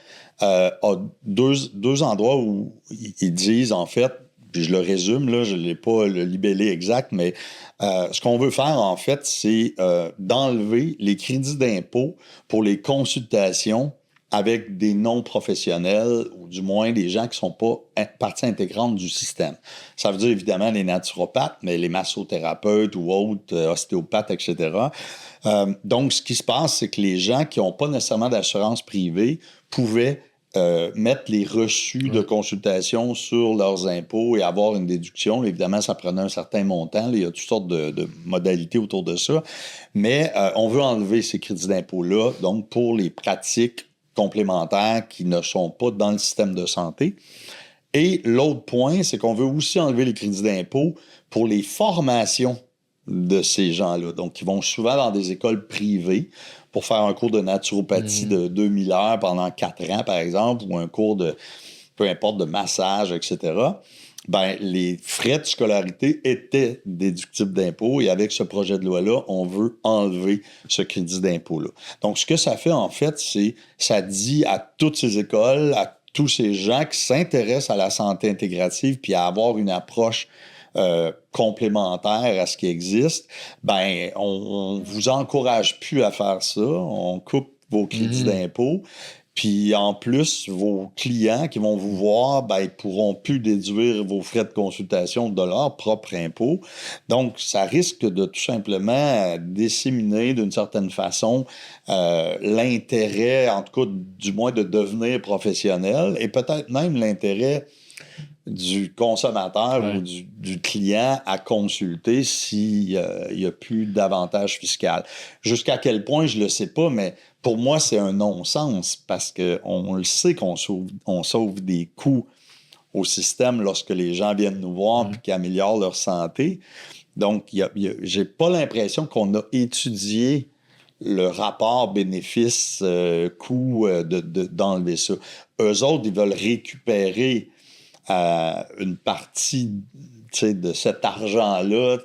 Speaker 2: a deux endroits où ils disent, en fait, puis je le résume, là, je ne l'ai pas le libellé exact, mais ce qu'on veut faire, en fait, c'est d'enlever les crédits d'impôt pour les consultations avec des non-professionnels, ou du moins des gens qui ne sont pas partie intégrante du système. Ça veut dire évidemment les naturopathes, mais les massothérapeutes ou autres, ostéopathes, etc. Donc, ce qui se passe, c'est que les gens qui n'ont pas nécessairement d'assurance privée pouvaient mettre les reçus de consultation sur leurs impôts et avoir une déduction. Là, évidemment, ça prenait un certain montant. Là, il y a toutes sortes de modalités autour de ça. Mais on veut enlever ces crédits d'impôt-là, donc pour les pratiques complémentaires qui ne sont pas dans le système de santé. Et l'autre point, c'est qu'on veut aussi enlever les crédits d'impôt pour les formations de ces gens-là. Donc, ils vont souvent dans des écoles privées pour faire un cours de naturopathie de 2000 heures pendant 4 ans, par exemple, ou un cours de, peu importe, de massage, etc. Ben, les frais de scolarité étaient déductibles d'impôt et avec ce projet de loi-là, on veut enlever ce crédit d'impôt-là. Donc, ce que ça fait, en fait, c'est ça dit à toutes ces écoles, à tous ces gens qui s'intéressent à la santé intégrative puis à avoir une approche complémentaire à ce qui existe, ben on vous encourage plus à faire ça. On coupe vos crédits d'impôt. Puis en plus, vos clients qui vont vous voir, ben, ils pourront plus déduire vos frais de consultation de leur propre impôt. Donc, ça risque de tout simplement disséminer d'une certaine façon l'intérêt, en tout cas, du moins de devenir professionnel et peut-être même l'intérêt du consommateur ou du client à consulter s'il n'y a plus d'avantage fiscal. Jusqu'à quel point, je ne le sais pas, mais pour moi, c'est un non-sens parce qu'on le sait qu'on sauve des coûts au système lorsque les gens viennent nous voir et qu'ils améliorent leur santé. Donc, j'ai pas l'impression qu'on a étudié le rapport bénéfice-coût d'enlever ça. Eux autres, ils veulent récupérer une partie de cet argent-là.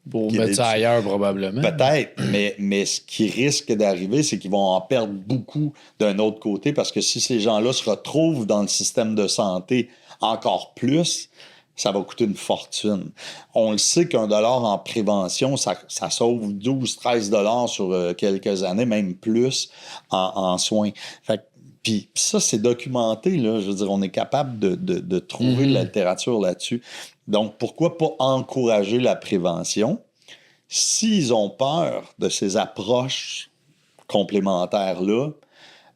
Speaker 1: Pour mettre ça ailleurs, probablement.
Speaker 2: Peut-être, mais ce qui risque d'arriver, c'est qu'ils vont en perdre beaucoup d'un autre côté, parce que si ces gens-là se retrouvent dans le système de santé encore plus, ça va coûter une fortune. On le sait qu'un dollar en prévention, ça sauve 12-13 $ sur quelques années, même plus en soins. Fait que, puis ça, c'est documenté, là. Je veux dire, on est capable de trouver de la littérature là-dessus. Donc, pourquoi pas encourager la prévention? S'ils ont peur de ces approches complémentaires-là,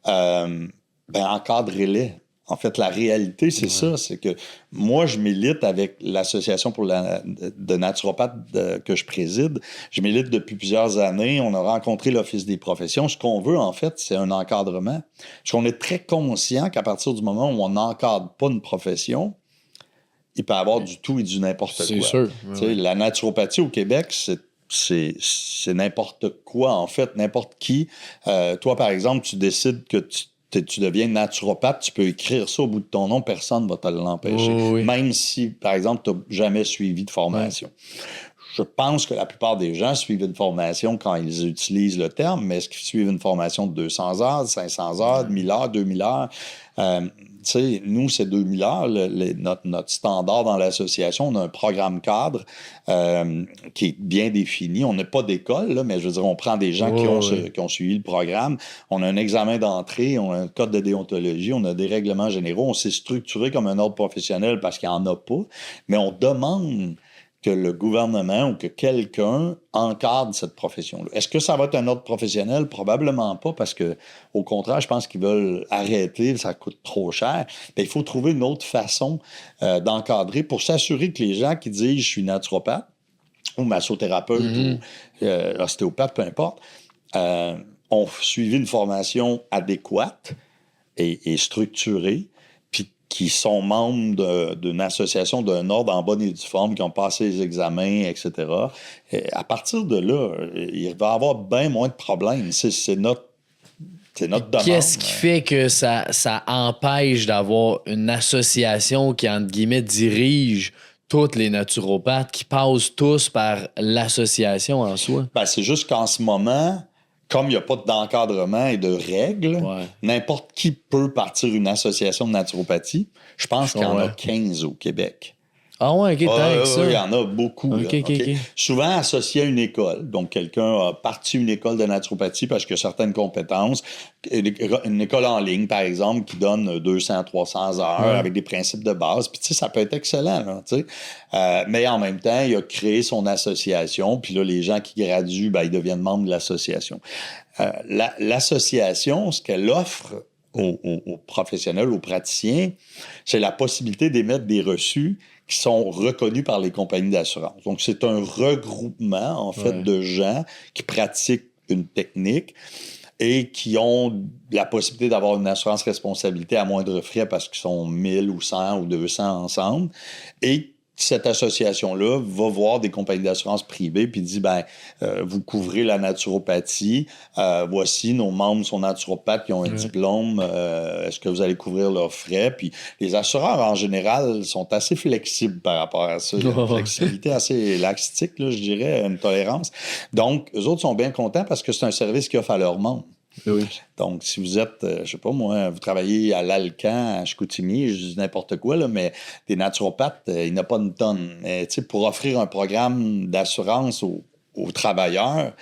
Speaker 2: ben encadrez-les. En fait, la réalité, c'est ça. C'est que moi, je milite avec l'association de naturopathes que je préside. Je milite depuis plusieurs années. On a rencontré l'Office des professions. Ce qu'on veut, en fait, c'est un encadrement. Parce qu'on est très conscient qu'à partir du moment où on n'encadre pas une profession, il peut y avoir du tout et du n'importe quoi.
Speaker 1: C'est sûr.
Speaker 2: Ouais. La naturopathie au Québec, c'est n'importe quoi, en fait, n'importe qui. Toi, par exemple, tu décides que tu deviens naturopathe, tu peux écrire ça au bout de ton nom, personne ne va te l'empêcher.
Speaker 1: Oui.
Speaker 2: Même si, par exemple, tu n'as jamais suivi de formation. Oui. Je pense que la plupart des gens suivent une formation quand ils utilisent le terme, mais est-ce qu'ils suivent une formation de 200 heures, 500 heures, 1000 heures, 2000 heures? Tu sais, nous, c'est 2000 heures. Notre standard dans l'association, on a un programme cadre qui est bien défini. On n'a pas d'école, là, mais je veux dire, on prend des gens qui ont suivi le programme. On a un examen d'entrée, on a un code de déontologie, on a des règlements généraux. On s'est structuré comme un ordre professionnel parce qu'il n'y en a pas. Mais on demande que le gouvernement ou que quelqu'un encadre cette profession-là. Est-ce que ça va être un ordre professionnel? Probablement pas, parce que, au contraire, je pense qu'ils veulent arrêter, ça coûte trop cher. Bien, il faut trouver une autre façon d'encadrer pour s'assurer que les gens qui disent « je suis naturopathe » ou massothérapeute ou ostéopathe, peu importe, ont suivi une formation adéquate et structurée, qui sont membres d'une association, d'un ordre en bonne et due forme, qui ont passé les examens, etc. Et à partir de là, il va y avoir bien moins de problèmes. C'est notre demande.
Speaker 1: Qu'est-ce qui fait que ça empêche d'avoir une association qui, entre guillemets, dirige tous les naturopathes, qui passent tous par l'association en soi?
Speaker 2: Ben, c'est juste qu'en ce moment, comme il n'y a pas d'encadrement et de règles, n'importe qui peut partir une association de naturopathie. Je pense qu'il y en a 15 au Québec.
Speaker 1: Ah ouais, OK, ça.
Speaker 2: Il y en a beaucoup.
Speaker 1: Okay.
Speaker 2: Souvent associés à une école. Donc, quelqu'un a parti une école de naturopathie parce qu'il a certaines compétences. Une école en ligne, par exemple, qui donne 200, 300 heures avec des principes de base. Puis, tu sais, ça peut être excellent, là, tu sais. Mais en même temps, il a créé son association. Puis là, les gens qui graduent, ben, ils deviennent membres de l'association. L'association, ce qu'elle offre aux professionnels, aux praticiens, c'est la possibilité d'émettre des reçus qui sont reconnus par les compagnies d'assurance. Donc, c'est un regroupement, en fait, de gens qui pratiquent une technique et qui ont la possibilité d'avoir une assurance responsabilité à moindre frais parce qu'ils sont 1000 ou 100 ou 200 ensemble. Et cette association-là va voir des compagnies d'assurance privées puis dit, vous couvrez la naturopathie, voici, nos membres sont naturopathes qui ont un diplôme, est-ce que vous allez couvrir leurs frais? Puis les assureurs, en général, sont assez flexibles par rapport à ça. Il y a une flexibilité assez élastique, là, je dirais, une tolérance. Donc, eux autres sont bien contents parce que c'est un service qu'ils offrent à leurs membres.
Speaker 1: Oui.
Speaker 2: Donc, si vous êtes, je sais pas moi, vous travaillez à l'Alcan, à Chicoutimi, je dis n'importe quoi, là, mais des naturopathes, il n'y en a pas une tonne. Mais pour offrir un programme d'assurance aux travailleurs,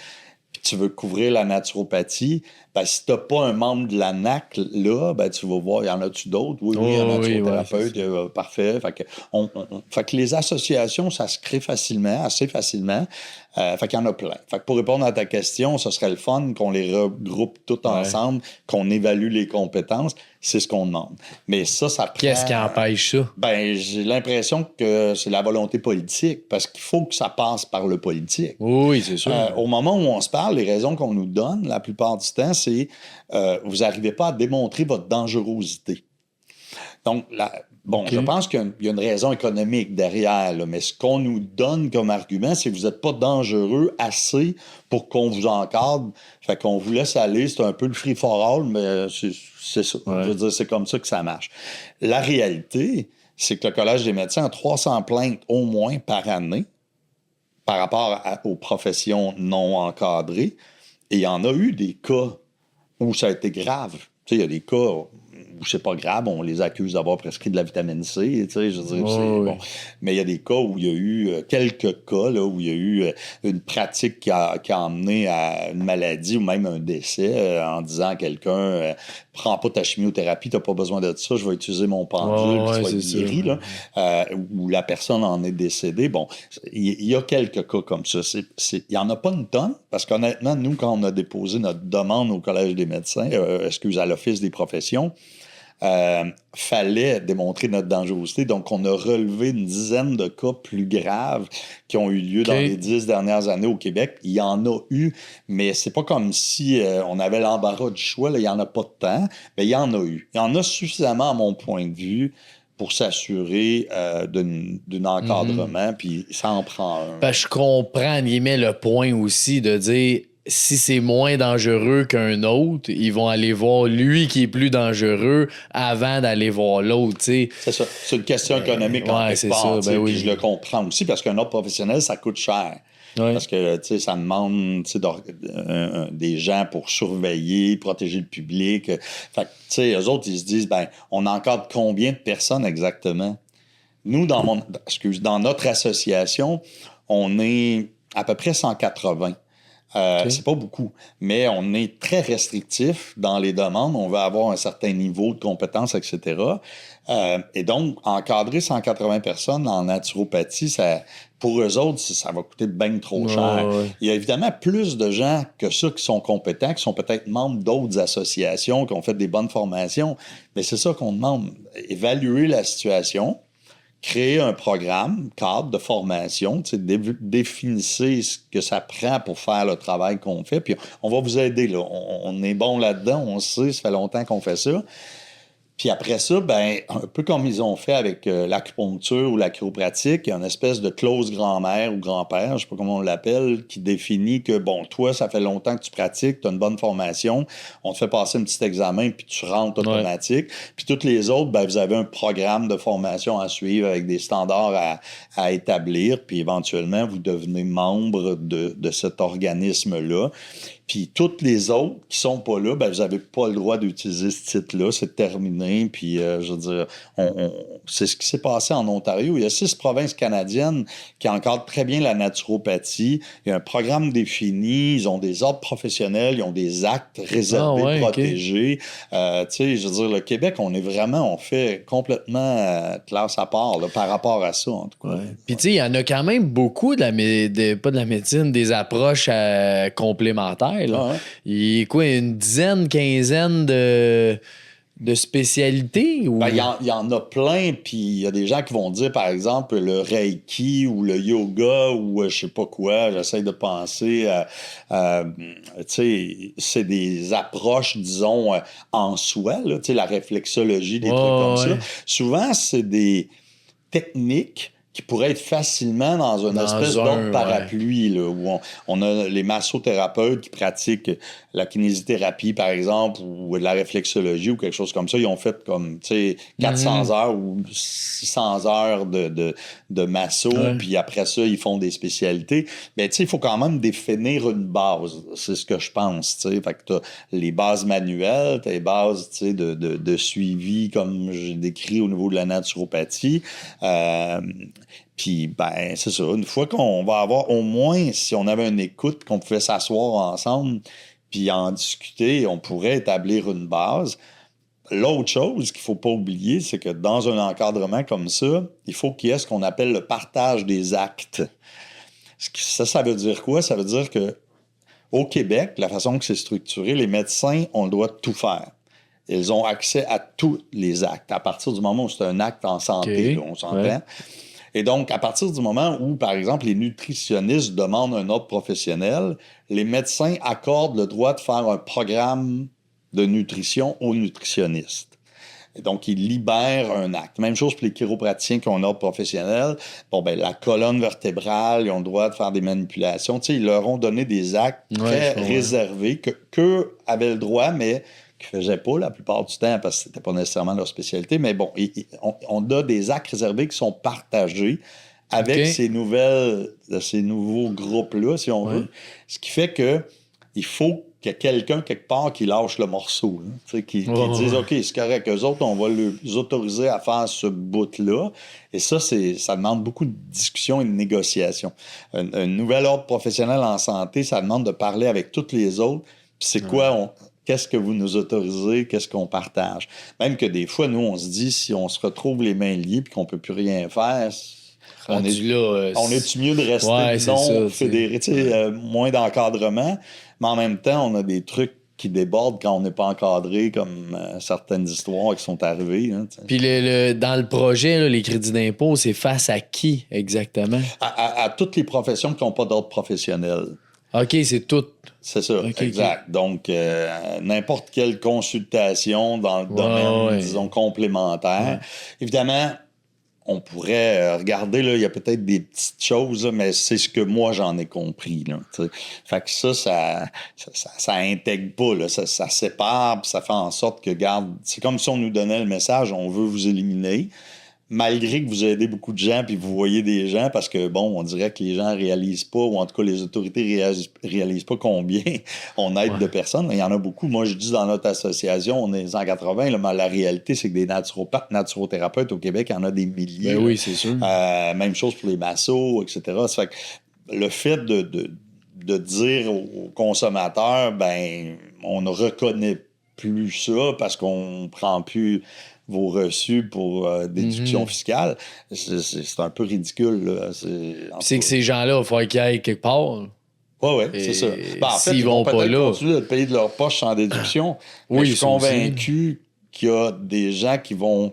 Speaker 2: puis tu veux couvrir la naturopathie, ben, si tu n'as pas un membre de la NAC là, ben, tu vas voir, y en a-tu d'autres? Oui, un naturothérapeute, parfait. Fait que les associations, ça se crée facilement, assez facilement. Fait qu'il y en a plein. Fait que pour répondre à ta question, ce serait le fun qu'on les regroupe tous ensemble, qu'on évalue les compétences. C'est ce qu'on demande. Mais ça prend...
Speaker 1: Qu'est-ce qui empêche ça?
Speaker 2: Ben, j'ai l'impression que c'est la volonté politique, parce qu'il faut que ça passe par le politique.
Speaker 1: Oui, c'est sûr.
Speaker 2: Au moment où on se parle, les raisons qu'on nous donne, la plupart du temps, c'est vous n'arrivez pas à démontrer votre dangerosité. Donc, je pense qu'il y a une raison économique derrière, là, mais ce qu'on nous donne comme argument, c'est que vous n'êtes pas dangereux assez pour qu'on vous encadre. Fait qu'on vous laisse aller, c'est un peu le free for all, mais c'est ça. Ouais. Je veux dire, c'est comme ça que ça marche. La réalité, c'est que le Collège des médecins a 300 plaintes au moins par année par rapport aux professions non encadrées. Et il y en a eu des cas où ça a été grave. Tu sais, il y a des cas où c'est pas grave, on les accuse d'avoir prescrit de la vitamine C, tu sais, je veux dire, bon. Mais il y a des cas où il y a eu quelques cas, là, où il y a eu une pratique qui a amené à une maladie ou même un décès en disant à quelqu'un prends pas ta chimiothérapie, t'as pas besoin de ça, je vais utiliser mon pendule, puis tu vas être guéri, là, où la personne en est décédée. Bon, il y a quelques cas comme ça. Il y en a pas une tonne, parce qu'honnêtement, nous, quand on a déposé notre demande au Collège des médecins, à l'Office des professions, fallait démontrer notre dangerosité. Donc, on a relevé une dizaine de cas plus graves qui ont eu lieu dans les 10 dernières années au Québec. Il y en a eu, mais c'est pas comme si on avait l'embarras du choix. Là, il n'y en a pas de temps, mais il y en a eu. Il y en a suffisamment, à mon point de vue, pour s'assurer d'un encadrement, puis ça en prend un.
Speaker 1: Ben, je comprends, le point aussi de dire si c'est moins dangereux qu'un autre, ils vont aller voir lui qui est plus dangereux avant d'aller voir l'autre, tu sais.
Speaker 2: C'est ça. C'est une question économique en quelque part. Ça, puis je le comprends aussi, parce qu'un autre professionnel, ça coûte cher. Oui. Parce que, tu sais, ça demande des gens pour surveiller, protéger le public. Fait que, tu sais, eux autres, ils se disent, ben, on encadre combien de personnes exactement? Nous, dans notre association, on est à peu près 180. C'est pas beaucoup, mais on est très restrictif dans les demandes. On veut avoir un certain niveau de compétence, etc. Et donc, encadrer 180 personnes en naturopathie, pour eux autres, ça va coûter bien trop cher. Il y a évidemment plus de gens que ça qui sont compétents, qui sont peut-être membres d'autres associations, qui ont fait des bonnes formations. Mais c'est ça qu'on demande, évaluer la situation, créer un programme, cadre de formation, définissez ce que ça prend pour faire le travail qu'on fait, puis on va vous aider, là. On est bon là-dedans, on sait, ça fait longtemps qu'on fait ça. Puis après ça, ben, un peu comme ils ont fait avec l'acupuncture ou la chiropratique, il y a une espèce de clause grand-mère ou grand-père, je sais pas comment on l'appelle, qui définit que, bon, toi, ça fait longtemps que tu pratiques, tu as une bonne formation, on te fait passer un petit examen, puis tu rentres automatique. Puis toutes les autres, ben, vous avez un programme de formation à suivre avec des standards à établir, puis éventuellement, vous devenez membre de cet organisme-là. Puis toutes les autres qui sont pas là, ben vous n'avez pas le droit d'utiliser ce titre-là. C'est terminé. Puis, je veux dire, c'est ce qui s'est passé en Ontario. Il y a 6 provinces canadiennes qui encadrent très bien la naturopathie. Il y a un programme défini. Ils ont des ordres professionnels. Ils ont des actes réservés, protégés. Tu sais, je veux dire, le Québec, on fait complètement classe à part là, par rapport à ça, en tout cas.
Speaker 1: Puis, tu sais, il y en a quand même beaucoup pas de la médecine, des approches complémentaires. Il y a quoi, une dizaine, quinzaine de spécialités? Ou...
Speaker 2: Ben, il y en a plein, puis il y a des gens qui vont dire, par exemple, le Reiki ou le yoga ou je sais pas quoi, j'essaie de penser tu sais, c'est des approches, disons, en soi, tu sais, la réflexologie, des trucs comme ça. Souvent, c'est des techniques qui pourrait être facilement dans une espèce d'autre parapluie, là, où on a les massothérapeutes qui pratiquent la kinésithérapie, par exemple, ou de la réflexologie ou quelque chose comme ça. Ils ont fait comme, tu sais, 400 heures ou 600 heures de masso, puis après ça, ils font des spécialités. Mais tu sais, il faut quand même définir une base. C'est ce que je pense, tu sais. Fait que t'as les bases manuelles, t'as les bases, tu sais, de suivi, comme j'ai décrit au niveau de la naturopathie. Puis, ben, c'est ça. Une fois qu'on va avoir, au moins, si on avait une écoute, qu'on pouvait s'asseoir ensemble puis en discuter, on pourrait établir une base. L'autre chose qu'il ne faut pas oublier, c'est que dans un encadrement comme ça, il faut qu'il y ait ce qu'on appelle le partage des actes. Ça veut dire quoi? Ça veut dire que au Québec, la façon que c'est structuré, les médecins ont le droit de tout faire. Ils ont accès à tous les actes. À partir du moment où c'est un acte en santé, là, on s'entend. Ouais. Et donc, à partir du moment où, par exemple, les nutritionnistes demandent un ordre professionnel, les médecins accordent le droit de faire un programme de nutrition aux nutritionnistes. Et donc, ils libèrent un acte. Même chose pour les chiropraticiens qui ont un ordre professionnel. Bon, ben la colonne vertébrale, ils ont le droit de faire des manipulations. Tu sais, ils leur ont donné des actes très réservés qu'eux avaient le droit, mais qu'ils ne faisaient pas la plupart du temps parce que ce n'était pas nécessairement leur spécialité. Mais bon, on a des actes réservés qui sont partagés avec ces nouveaux groupes-là, si on veut. Ce qui fait qu'il faut qu'il y ait quelqu'un quelque part qui lâche le morceau, qui dise « OK, c'est correct, eux autres, on va les autoriser à faire ce bout-là. » Et ça demande beaucoup de discussion et de négociation. Un nouvel ordre professionnel en santé, ça demande de parler avec tous les autres. Puis c'est quoi qu'est-ce que vous nous autorisez? Qu'est-ce qu'on partage? Même que des fois, nous, on se dit, si on se retrouve les mains liées et qu'on ne peut plus rien faire, on est-tu mieux de rester non fédéré, moins d'encadrement, mais en même temps, on a des trucs qui débordent quand on n'est pas encadré, comme certaines histoires qui sont arrivées. Hein,
Speaker 1: puis dans le projet, là, les crédits d'impôt, c'est face à qui exactement?
Speaker 2: À toutes les professions qui n'ont pas d'ordre professionnel.
Speaker 1: OK, c'est tout.
Speaker 2: C'est ça, exact. Okay. Donc, n'importe quelle consultation dans le domaine, disons, complémentaire. Ouais. Évidemment, on pourrait regarder, là, il y a peut-être des petites choses, là, mais c'est ce que moi, j'en ai compris. Là, fait que ça intègre pas, là, ça sépare, puis ça fait en sorte que, regarde, c'est comme si on nous donnait le message, on veut vous éliminer. Malgré que vous aidez beaucoup de gens puis vous voyez des gens, parce que, bon, on dirait que les gens réalisent pas, ou en tout cas, les autorités réalisent pas combien on aide de personnes. Il y en a beaucoup. Moi, je dis dans notre association, on est 180, là, mais la réalité, c'est que des naturopathes, naturothérapeutes au Québec, il y en a des milliers.
Speaker 1: Ben oui, c'est sûr.
Speaker 2: Même chose pour les massos, etc. Ça fait que le fait de dire aux consommateurs, ben, on ne reconnaît plus ça parce qu'on prend plus vos reçus pour déduction fiscale, c'est un peu ridicule. Là.
Speaker 1: C'est que ces gens-là, il faut qu'ils aillent quelque part.
Speaker 2: Oui, c'est ça. Ben, en fait, ils vont peut-être continuer de payer de leur poche sans déduction. Oui, je suis convaincu qu'il y a des gens qui vont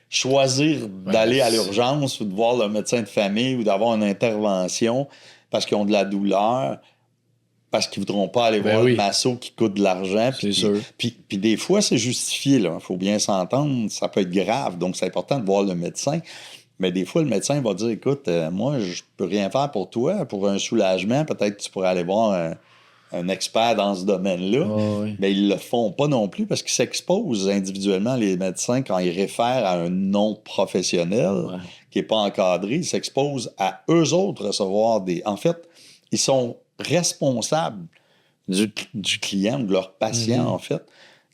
Speaker 2: choisir d'aller à l'urgence ou de voir leur médecin de famille ou d'avoir une intervention parce qu'ils ont de la douleur, parce qu'ils ne voudront pas aller voir le masso qui coûte de l'argent. Puis des fois, c'est justifié. Il faut bien s'entendre. Ça peut être grave. Donc, c'est important de voir le médecin. Mais des fois, le médecin va dire, écoute, moi, je ne peux rien faire pour toi. Pour un soulagement, peut-être que tu pourrais aller voir un expert dans ce domaine-là. Mais ils ne le font pas non plus parce qu'ils s'exposent individuellement, les médecins, quand ils réfèrent à un nom professionnel qui n'est pas encadré. Ils s'exposent à eux autres recevoir des... En fait, ils sont responsables du client ou de leur patient, en fait,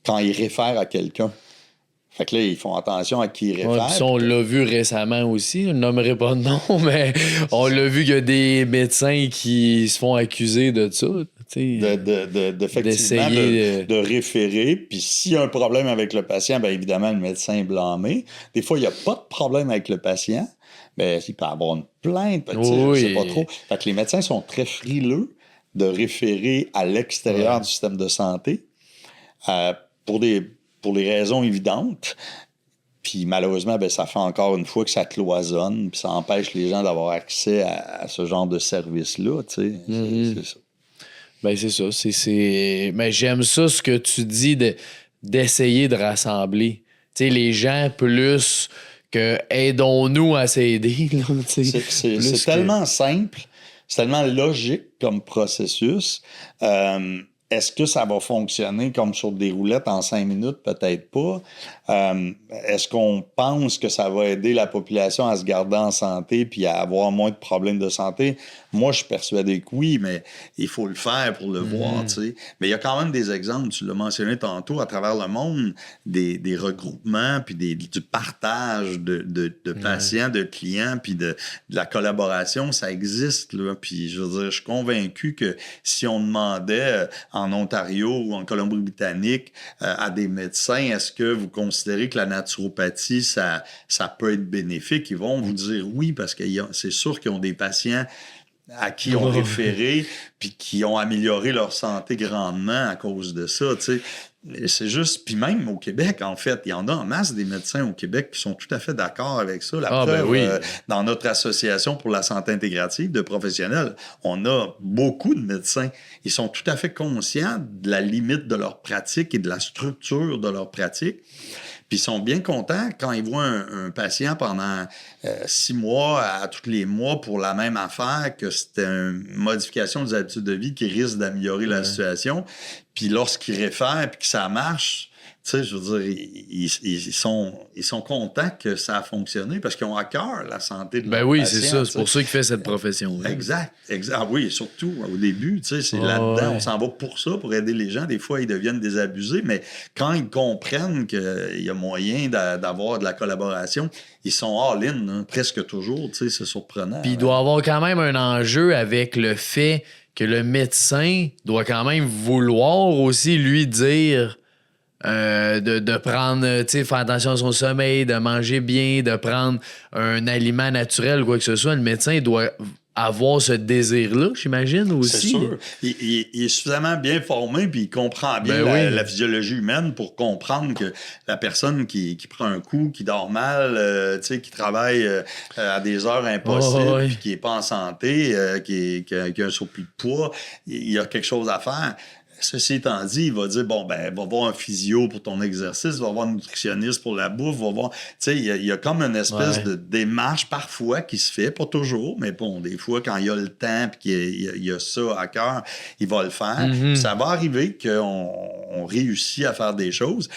Speaker 2: quand ils réfèrent à quelqu'un. Fait que là, ils font attention à qui ils réfèrent.
Speaker 1: On l'a vu récemment aussi, je ne nommerai pas de nom, mais on l'a vu qu'il y a des médecins qui se font accuser de ça.
Speaker 2: Effectivement, de référer. Puis s'il y a un problème avec le patient, bien évidemment, le médecin est blâmé. Des fois, il n'y a pas de problème avec le patient. Mais il peut avoir une plainte, je sais pas trop. Fait que les médecins sont très frileux de référer à l'extérieur du système de santé pour des raisons évidentes. Puis malheureusement, ça fait encore une fois que ça cloisonne, puis ça empêche les gens d'avoir accès à ce genre de service-là. C'est ça.
Speaker 1: Ben c'est ça. Mais j'aime ça, ce que tu dis d'essayer de rassembler. Les gens plus que aidons-nous à s'aider. Là,
Speaker 2: c'est tellement simple, c'est tellement logique comme processus. Est-ce que ça va fonctionner comme sur des roulettes en 5 minutes? Peut-être pas. Est-ce qu'on pense que ça va aider la population à se garder en santé puis à avoir moins de problèmes de santé? Moi, je suis persuadé que oui, mais il faut le faire pour le voir, tu sais. Mais il y a quand même des exemples, tu l'as mentionné tantôt, à travers le monde, des regroupements puis du partage de patients, de clients puis de la collaboration, ça existe, là. Puis, je veux dire, je suis convaincu que si on demandait en Ontario ou en Colombie-Britannique à des médecins, est-ce que vous considérez que la naturopathie, ça peut être bénéfique? Ils vont vous dire oui, parce que c'est sûr qu'ils ont des patients à qui ont référé puis qui ont amélioré leur santé grandement à cause de ça, tu sais. C'est juste, puis même au Québec, en fait, il y en a en masse des médecins au Québec qui sont tout à fait d'accord avec ça. La preuve,
Speaker 1: ben oui.
Speaker 2: Dans notre association pour la santé intégrative de professionnels, on a beaucoup de médecins. Ils sont tout à fait conscients de la limite de leur pratique et de la structure de leur pratique. Puis ils sont bien contents quand ils voient un patient pendant 6 mois à tous les mois pour la même affaire, que c'était une modification des habitudes de vie qui risque d'améliorer la situation. Puis lorsqu'ils réfèrent puis que ça marche, tu sais, je veux dire, ils sont contents que ça a fonctionné parce qu'ils ont à cœur la santé de leur patient.
Speaker 1: C'est ça. C'est pour ça qu'il fait cette profession.
Speaker 2: Exact. Ah oui, surtout au début, tu sais, c'est là-dedans. On s'en va pour ça, pour aider les gens. Des fois, ils deviennent désabusés, mais quand ils comprennent qu'il y a moyen d'avoir de la collaboration, ils sont all-in, hein, presque toujours, tu sais, c'est surprenant.
Speaker 1: Puis il doit y avoir quand même un enjeu avec le fait que le médecin doit quand même vouloir aussi lui dire de prendre, tu sais, faire attention à son sommeil, de manger bien, de prendre un aliment naturel ou quoi que ce soit. Le médecin doit avoir ce désir-là, j'imagine, aussi.
Speaker 2: C'est sûr. Il est suffisamment bien formé puis il comprend bien la physiologie humaine pour comprendre que la personne qui prend un coup, qui dort mal, tu sais, qui travaille à des heures impossibles puis qui n'est pas en santé, qui a un surplus de poids, il y a quelque chose à faire. Ceci étant dit, il va dire, bon, ben, va voir un physio pour ton exercice, va voir un nutritionniste pour la bouffe, va voir... Tu sais, il y a comme une espèce de démarche parfois qui se fait, pas toujours, mais bon, des fois, quand il y a le temps et qu'il y a ça à cœur, il va le faire. Mm-hmm. Ça va arriver qu'on réussit à faire des choses.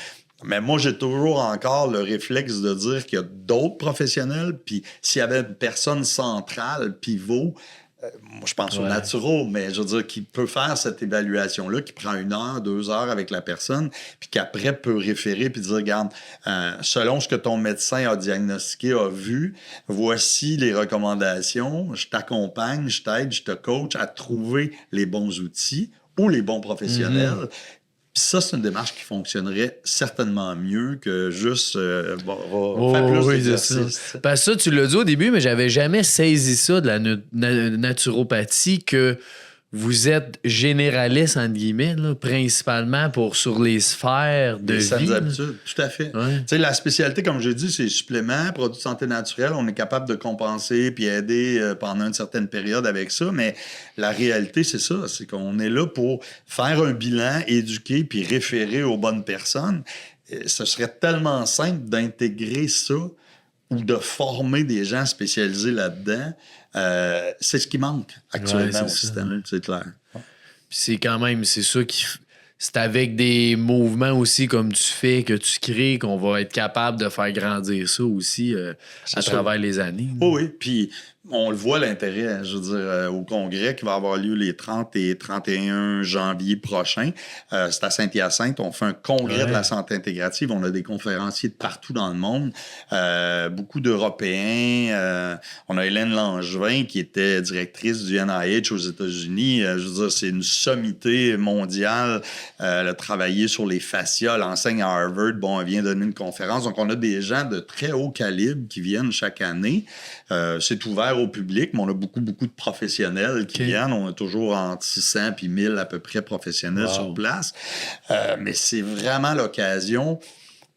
Speaker 2: Mais moi, j'ai toujours encore le réflexe de dire qu'il y a d'autres professionnels, puis s'il y avait une personne centrale, pivot, moi, je pense au naturo, mais je veux dire qui peut faire cette évaluation-là, qui prend 1 heure, 2 heures avec la personne, puis qu'après peut référer puis dire, regarde, selon ce que ton médecin a diagnostiqué, a vu, voici les recommandations, je t'accompagne, je t'aide, je te coach à trouver les bons outils ou les bons professionnels. Mm-hmm. Puis ça, c'est une démarche qui fonctionnerait certainement mieux que juste faire plus d'exercice.
Speaker 1: Parce que ça, tu l'as dit au début, mais j'avais jamais saisi ça de la naturopathie, que vous êtes généraliste, entre guillemets, là, principalement sur les sphères de vie.
Speaker 2: Saines habitudes, tout à fait. Ouais. Tu sais, la spécialité, comme je dis, c'est suppléments, produits de santé naturelle. On est capable de compenser puis aider pendant une certaine période avec ça, mais la réalité, c'est ça. C'est qu'on est là pour faire un bilan, éduquer puis référer aux bonnes personnes. Et ce serait tellement simple d'intégrer ça ou de former des gens spécialisés là-dedans. C'est ce qui manque actuellement au système, c'est clair.
Speaker 1: Puis c'est quand même, c'est ça qui... C'est avec des mouvements aussi comme tu fais, que tu crées, qu'on va être capable de faire grandir ça aussi à travers les années.
Speaker 2: Oui, puis on le voit l'intérêt, je veux dire, au congrès qui va avoir lieu les 30 et 31 janvier prochains. C'est à Saint-Hyacinthe. On fait un congrès de la santé intégrative. On a des conférenciers de partout dans le monde. Beaucoup d'Européens. On a Hélène Langevin qui était directrice du NIH aux États-Unis. Je veux dire, c'est une sommité mondiale. Elle a travaillé sur les fascias. Elle enseigne à Harvard. Bon, elle vient donner une conférence. Donc, on a des gens de très haut calibre qui viennent chaque année. C'est ouvert au public, mais on a beaucoup de professionnels qui viennent. On a toujours entre 600 et 1000 à peu près professionnels sur place. Mais c'est vraiment l'occasion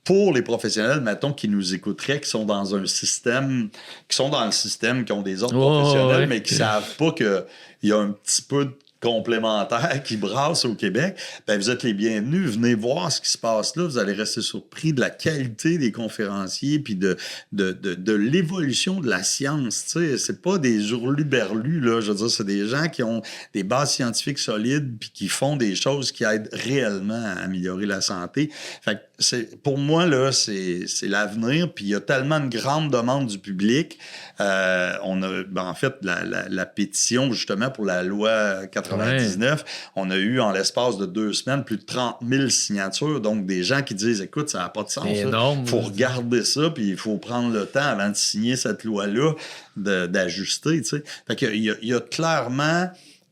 Speaker 2: pour les professionnels, mettons, qui nous écouteraient, qui sont dans un système, qui ont des ordres professionnels, mais qui ne savent pas qu'il y a un petit peu complémentaires qui brassent au Québec, ben vous êtes les bienvenus. Venez voir ce qui se passe là. Vous allez rester surpris de la qualité des conférenciers puis de l'évolution de la science. Tu sais, c'est pas des hurluberlus, là. Je veux dire, c'est des gens qui ont des bases scientifiques solides puis qui font des choses qui aident réellement à améliorer la santé. Fait que pour moi, là, c'est l'avenir. Puis il y a tellement de grandes demandes du public. En fait, la pétition, justement, pour la loi 99, on a eu, en l'espace de 2 semaines, plus de 30 000 signatures. Donc, des gens qui disent, écoute, ça n'a pas de sens. Il faut regarder ça, puis il faut prendre le temps, avant de signer cette loi-là, d'ajuster, tu sais. Fait qu'il y a clairement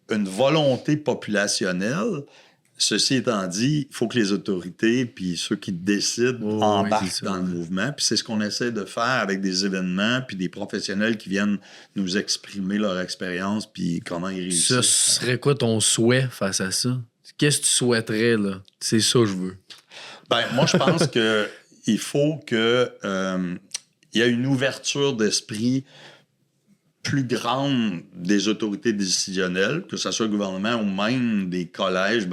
Speaker 2: une volonté populationnelle. Ceci étant dit, il faut que les autorités puis ceux qui décident embarquent dans le mouvement. Puis c'est ce qu'on essaie de faire avec des événements puis des professionnels qui viennent nous exprimer leur expérience puis comment ils réussissent.
Speaker 1: Ça serait quoi ton souhait face à ça? Qu'est-ce que tu souhaiterais, là? C'est ça que je veux.
Speaker 2: Ben, moi, je pense qu'il faut que il y ait une ouverture d'esprit plus grande des autorités décisionnelles, que ce soit le gouvernement ou même des collèges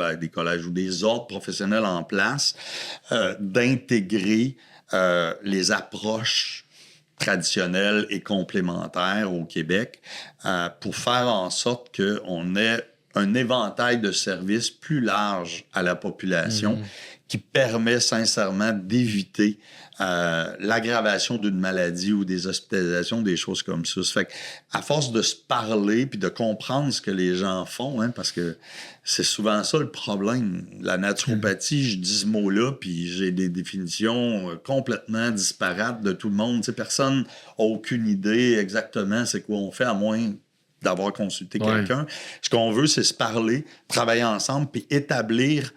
Speaker 2: ou des ordres professionnels en place, d'intégrer les approches traditionnelles et complémentaires au Québec pour faire en sorte qu'on ait un éventail de services plus large à la population qui permet sincèrement d'éviter l'aggravation d'une maladie ou des hospitalisations, des choses comme ça. Ça fait qu'à force de se parler puis de comprendre ce que les gens font, hein, parce que c'est souvent ça le problème. La naturopathie, je dis ce mot-là, puis j'ai des définitions complètement disparates de tout le monde. Tu sais, personne n'a aucune idée exactement c'est quoi on fait, à moins d'avoir consulté quelqu'un. Ce qu'on veut, c'est se parler, travailler ensemble, puis établir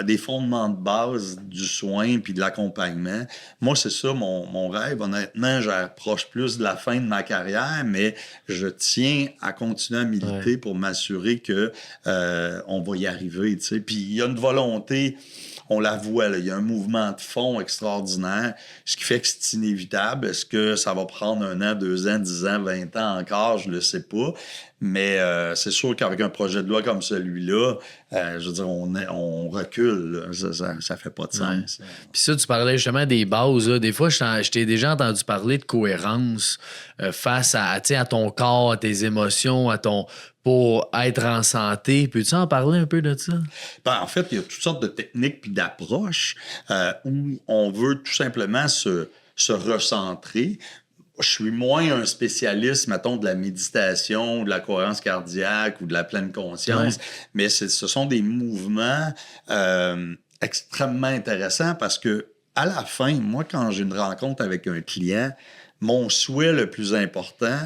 Speaker 2: des fondements de base du soin puis de l'accompagnement. Moi, c'est ça mon rêve. Honnêtement, j'approche plus de la fin de ma carrière, mais je tiens à continuer à militer pour m'assurer que on va y arriver. Tu sais. Puis il y a une volonté, on la voit, là, il y a un mouvement de fond extraordinaire, ce qui fait que c'est inévitable. Est-ce que ça va prendre 1 an, 2 ans, 10 ans, 20 ans encore? Je le sais pas. Mais c'est sûr qu'avec un projet de loi comme celui-là, je veux dire, on recule. Ça fait pas de sens.
Speaker 1: Puis ça, tu parlais justement des bases. Là. Des fois, je t'ai déjà entendu parler de cohérence face à ton corps, à tes émotions, pour être en santé. Peux-tu en parler un peu de ça?
Speaker 2: Ben, en fait, il y a toutes sortes de techniques puis d'approches où on veut tout simplement se recentrer. Je suis moins un spécialiste, mettons, de la méditation, de la cohérence cardiaque ou de la pleine conscience, mais ce sont des mouvements extrêmement intéressants parce que à la fin, moi, quand j'ai une rencontre avec un client, mon souhait le plus important,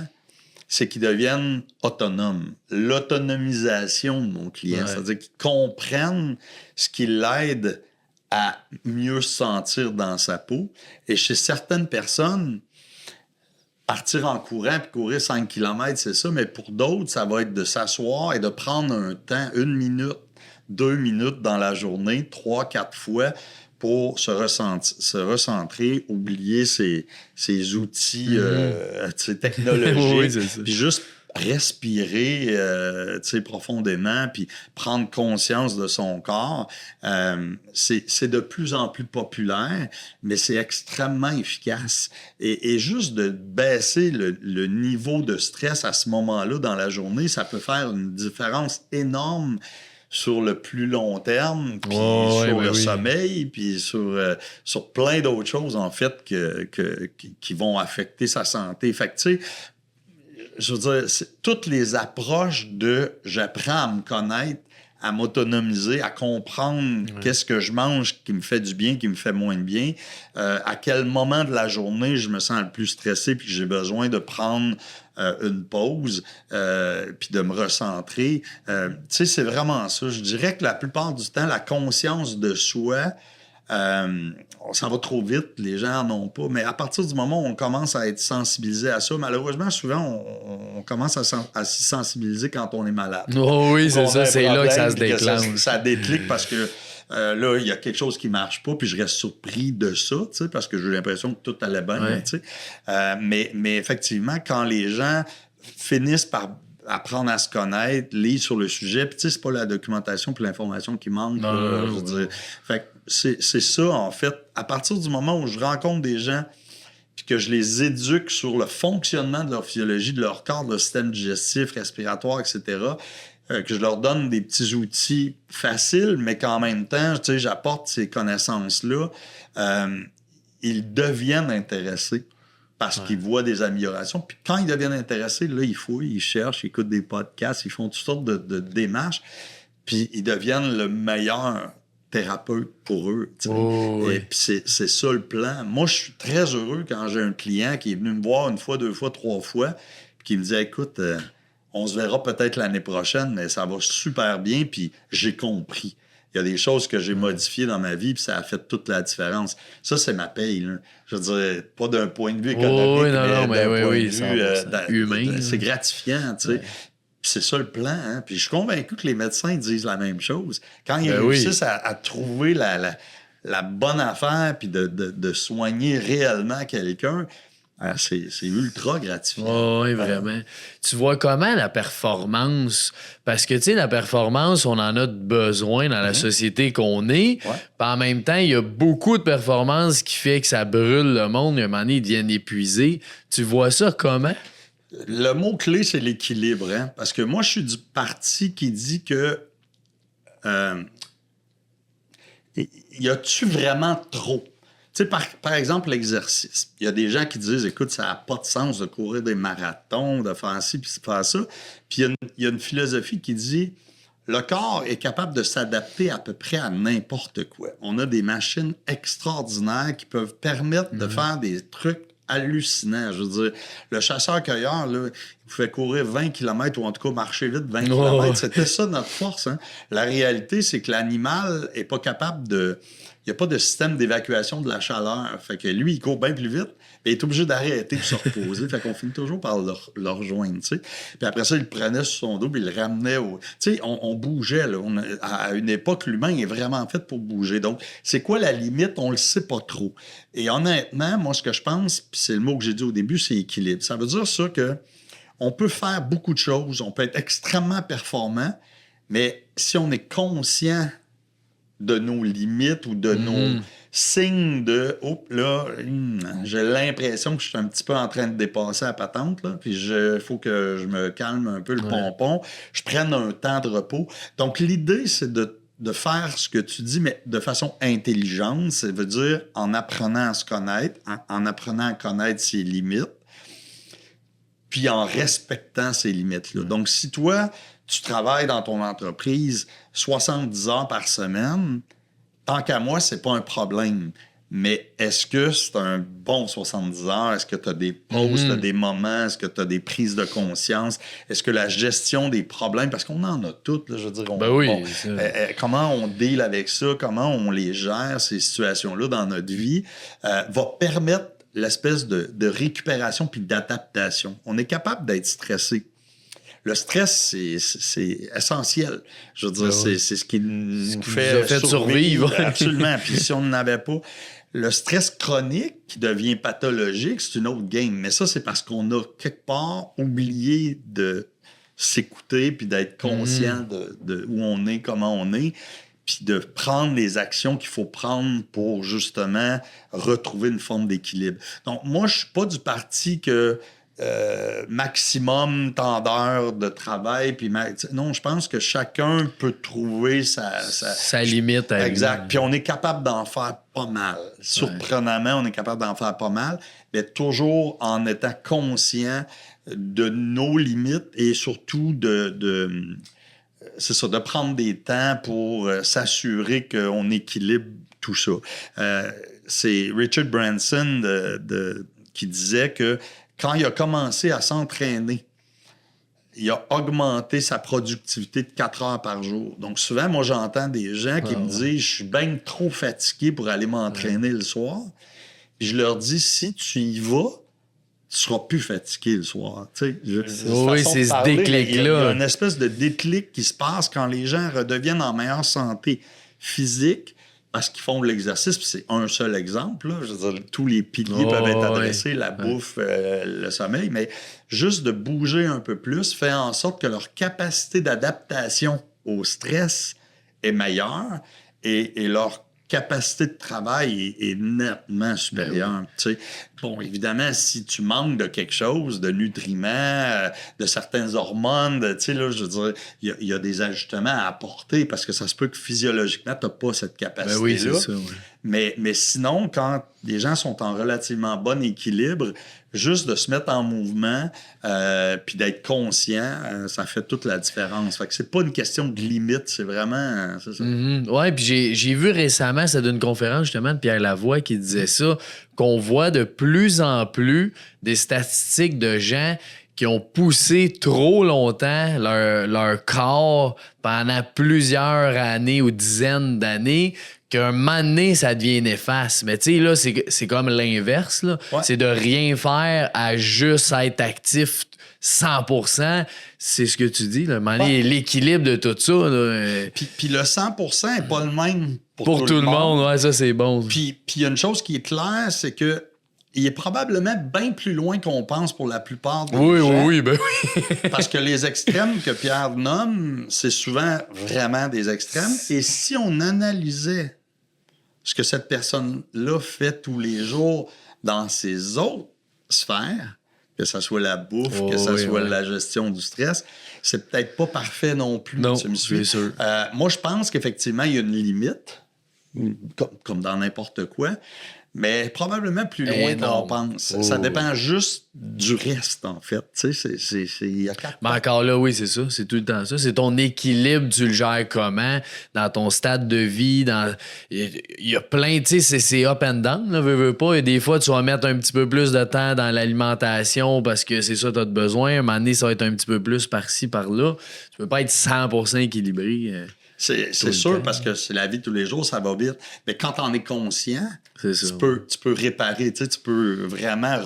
Speaker 2: c'est qu'il devienne autonome. L'autonomisation de mon client, c'est-à-dire qu'il comprenne ce qui l'aide à mieux se sentir dans sa peau. Et chez certaines personnes, partir en courant puis courir 5 km, c'est ça, mais pour d'autres, ça va être de s'asseoir et de prendre un temps, 1 minute, 2 minutes dans la journée, 3, 4 fois, pour se recentrer, oublier ses outils technologiques, puis juste respirer profondément, puis prendre conscience de son corps. C'est de plus en plus populaire, mais c'est extrêmement efficace. Et juste de baisser le niveau de stress à ce moment-là dans la journée, ça peut faire une différence énorme sur le plus long terme, puis sur le sommeil, puis sur plein d'autres choses, en fait, qui vont affecter sa santé. Fait que, tu sais, je veux dire, toutes les approches de j'apprends à me connaître, à m'autonomiser, à comprendre qu'est-ce que je mange qui me fait du bien, qui me fait moins de bien, à quel moment de la journée je me sens le plus stressé puis que j'ai besoin de prendre une pause puis de me recentrer. Tu sais, c'est vraiment ça. Je dirais que la plupart du temps, la conscience de soi, ça va trop vite, les gens n'en ont pas. Mais à partir du moment où on commence à être sensibilisé à ça, malheureusement, souvent, on commence à s'y sensibiliser quand on est malade.
Speaker 1: Oh oui, c'est ça, c'est là que ça se déclenche.
Speaker 2: Ça déclic parce que là, il y a quelque chose qui marche pas, puis je reste surpris de ça, tu sais, parce que j'ai l'impression que tout allait bien, tu sais. Mais effectivement, quand les gens finissent par apprendre à se connaître, lire sur le sujet. Puis, tu sais, c'est pas la documentation puis l'information qui manque. Je veux dire. Fait que c'est ça, en fait. À partir du moment où je rencontre des gens puis que je les éduque sur le fonctionnement de leur physiologie, de leur corps, de leur système digestif, respiratoire, etc., que je leur donne des petits outils faciles, mais qu'en même temps, tu sais, j'apporte ces connaissances-là, ils deviennent intéressés parce qu'ils voient des améliorations. Puis quand ils deviennent intéressés, là, ils fouillent, ils cherchent, ils écoutent des podcasts, ils font toutes sortes de démarches, puis ils deviennent le meilleur thérapeute pour eux. Et puis c'est ça le plan. Moi, je suis très heureux quand j'ai un client qui est venu me voir 1 fois, 2 fois, 3 fois, puis qui me dit « Écoute, on se verra peut-être l'année prochaine, mais ça va super bien, puis j'ai compris. » Il y a des choses que j'ai modifiées dans ma vie, puis ça a fait toute la différence. Ça, c'est ma paye. Là. Je veux dire, pas d'un point de vue économique, mais d'un point de vue humain. C'est gratifiant, tu sais. Puis c'est ça le plan. Hein? Puis je suis convaincu que les médecins disent la même chose. Quand ils réussissent à trouver la bonne affaire, puis de soigner réellement quelqu'un, c'est ultra gratifiant.
Speaker 1: Oui, vraiment. Tu vois comment la performance... Parce que, tu sais, la performance, on en a besoin dans la société qu'on est. Puis en même temps, il y a beaucoup de performances qui fait que ça brûle le monde. Et à un moment donné, ils deviennent épuisés. Tu vois ça comment?
Speaker 2: Le mot-clé, c'est l'équilibre. Hein? Parce que moi, je suis du parti qui dit que... y a-tu vraiment trop? Tu sais, par exemple, l'exercice. Il y a des gens qui disent, écoute, ça n'a pas de sens de courir des marathons, de faire ci, puis de faire ça. Puis il y a une philosophie qui dit, le corps est capable de s'adapter à peu près à n'importe quoi. On a des machines extraordinaires qui peuvent permettre de faire des trucs hallucinants. Je veux dire, le chasseur-cueilleur, là, il pouvait courir 20 km ou en tout cas marcher vite 20 km. C'était ça notre force. Hein? La réalité, c'est que l'animal n'est pas capable de... Il n'y a pas de système d'évacuation de la chaleur. Fait que lui, il court bien plus vite, mais il est obligé d'arrêter pour se reposer. Fait qu'on finit toujours par le rejoindre, tu sais. Puis après ça, il le prenait sur son dos, puis il le ramenait au... Tu sais, on bougeait, là. À une époque, l'humain est vraiment fait pour bouger. Donc, c'est quoi la limite? On le sait pas trop. Et honnêtement, moi, ce que je pense, puis c'est le mot que j'ai dit au début, c'est équilibre. Ça veut dire ça que on peut faire beaucoup de choses, on peut être extrêmement performant, mais si on est conscient de nos limites ou de nos signes de « Oh, là, j'ai l'impression que je suis un petit peu en train de dépasser la patente, là, puis il faut que je me calme un peu le pompon, je prenne un temps de repos. » Donc, l'idée, c'est de faire ce que tu dis, mais de façon intelligente. Ça veut dire en apprenant à se connaître, en apprenant à connaître ses limites, puis en respectant ces limites-là. Donc, si toi, tu travailles dans ton entreprise 70 heures par semaine, tant qu'à moi, c'est pas un problème. Mais est-ce que c'est un bon 70 heures? Est-ce que tu as des pauses, tu as des moments? Est-ce que tu as des prises de conscience? Est-ce que la gestion des problèmes, parce qu'on en a toutes, là, je veux dire, comment on deal avec ça, comment on les gère, ces situations-là dans notre vie, va permettre l'espèce de récupération puis d'adaptation. On est capable d'être stressé. Le stress, c'est essentiel. Je veux dire, c'est ce qui nous fait survivre. Absolument. Puis si on n'en avait pas... Le stress chronique qui devient pathologique, c'est une autre game. Mais ça, c'est parce qu'on a quelque part oublié de s'écouter puis d'être conscient de où on est, comment on est, puis de prendre les actions qu'il faut prendre pour, justement, retrouver une forme d'équilibre. Donc, moi, je suis pas du parti que maximum tant d'heures de travail. Puis non, je pense que chacun peut trouver sa limite. Exact. Puis on est capable d'en faire pas mal. Surprenamment, on est capable d'en faire pas mal, mais toujours en étant conscient de nos limites et surtout c'est ça, de prendre des temps pour s'assurer qu'on équilibre tout ça. C'est Richard Branson qui disait que quand il a commencé à s'entraîner, il a augmenté sa productivité de 4 heures par jour. Donc, souvent, moi, j'entends des gens qui me disent « Je suis bien trop fatigué pour aller m'entraîner le soir. » Puis je leur dis « Si tu y vas, tu seras plus fatigué le soir. » c'est
Speaker 1: ce déclic-là.
Speaker 2: Il y a une espèce de déclic qui se passe quand les gens redeviennent en meilleure santé physique parce qu'ils font de l'exercice, puis c'est un seul exemple, là. Je veux dire, tous les piliers peuvent être adressés, la bouffe, le sommeil, mais juste de bouger un peu plus fait en sorte que leur capacité d'adaptation au stress est meilleure et leur capacité de travail est nettement supérieure. Tu sais. Bon, évidemment, si tu manques de quelque chose, de nutriments, de certaines hormones, tu sais, là, je veux dire, il y a des ajustements à apporter parce que ça se peut que physiologiquement, tu n'as pas cette capacité-là.
Speaker 1: Oui, c'est ça,
Speaker 2: Mais sinon, quand les gens sont en relativement bon équilibre, juste de se mettre en mouvement puis d'être conscient, ça fait toute la différence. Fait que c'est pas une question de limite, c'est vraiment... c'est ça.
Speaker 1: Oui, puis j'ai vu récemment, c'est d'une conférence justement de Pierre Lavoie qui disait ça, qu'on voit de plus en plus des statistiques de gens qui ont poussé trop longtemps leur corps pendant plusieurs années ou dizaines d'années, qu'un moment donné, ça devient néfaste. Mais tu sais, là, c'est comme l'inverse. Là.
Speaker 2: Ouais.
Speaker 1: C'est de rien faire à juste être actif 100%. C'est ce que tu dis. Là. L'équilibre de tout ça. Là,
Speaker 2: puis le 100% n'est pas le même
Speaker 1: pour tout le monde. Ouais, ça, c'est bon.
Speaker 2: Puis il y a une chose qui est claire, c'est que il est probablement bien plus loin qu'on pense pour la plupart des gens.
Speaker 1: Oui, ben oui.
Speaker 2: Parce que les extrêmes que Pierre nomme, c'est souvent vraiment des extrêmes. Et si on analysait ce que cette personne-là fait tous les jours dans ses autres sphères, que ce soit la bouffe, que ce soit la gestion du stress, c'est peut-être pas parfait non plus.
Speaker 1: Non, c'est sûr.
Speaker 2: Moi, je pense qu'effectivement, il y a une limite, comme dans n'importe quoi, mais probablement plus loin qu'on pense. Ça dépend juste du reste, en fait. Tu sais,
Speaker 1: mais encore là, oui, c'est ça. C'est tout le temps ça. C'est ton équilibre, tu le gères comment, dans ton stade de vie. Il y a plein, tu sais, c'est up and down, là, veux pas. Et des fois, tu vas mettre un petit peu plus de temps dans l'alimentation parce que c'est ça que tu as besoin. Un moment donné, ça va être un petit peu plus par-ci, par-là. Tu peux pas être 100% équilibré.
Speaker 2: C'est sûr, parce que c'est la vie de tous les jours, ça va vite. Mais quand on est conscient, tu peux réparer, tu peux vraiment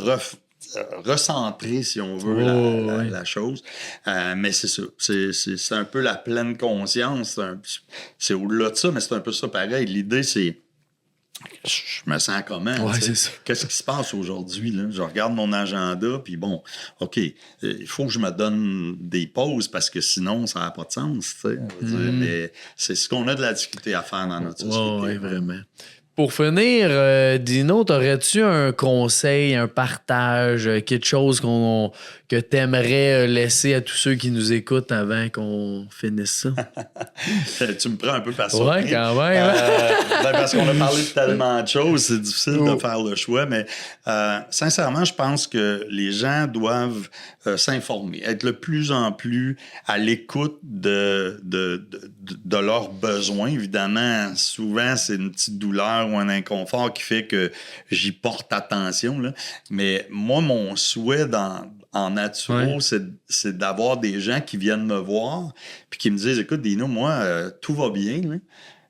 Speaker 2: recentrer, si on veut, la chose. Mais c'est ça. C'est un peu la pleine conscience. C'est au-delà de ça, mais c'est un peu ça pareil. L'idée, c'est... Je me sens comment?
Speaker 1: C'est ça.
Speaker 2: Qu'est-ce qui se passe aujourd'hui? Là? Je regarde mon agenda, puis bon, OK, il faut que je me donne des pauses parce que sinon, ça n'a pas de sens. Mais c'est ce qu'on a de la difficulté à faire dans notre société.
Speaker 1: Oui, vraiment. Pour finir, Dino, t'aurais-tu un conseil, un partage, quelque chose que t'aimerais laisser à tous ceux qui nous écoutent avant qu'on finisse ça?
Speaker 2: Tu me prends un peu par surprise.
Speaker 1: Oui, quand même.
Speaker 2: Parce qu'on a parlé de tellement de choses, c'est difficile de faire le choix, mais sincèrement, je pense que les gens doivent s'informer, être de plus en plus à l'écoute de leurs besoins. Évidemment, souvent, c'est une petite douleur ou un inconfort qui fait que j'y porte attention. Là. Mais moi, mon souhait en naturo, c'est d'avoir des gens qui viennent me voir puis qui me disent « Écoute, Dino, moi, tout va bien. Là.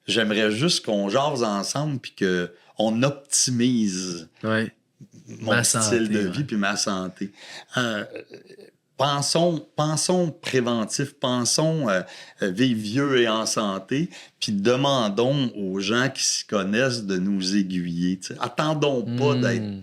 Speaker 2: J'aimerais juste qu'on jase ensemble puis qu'on optimise mon style de vie puis ma santé. » Pensons préventif, pensons vivre vieux et en santé, puis demandons aux gens qui s'y connaissent de nous aiguiller. T'sais. Attendons pas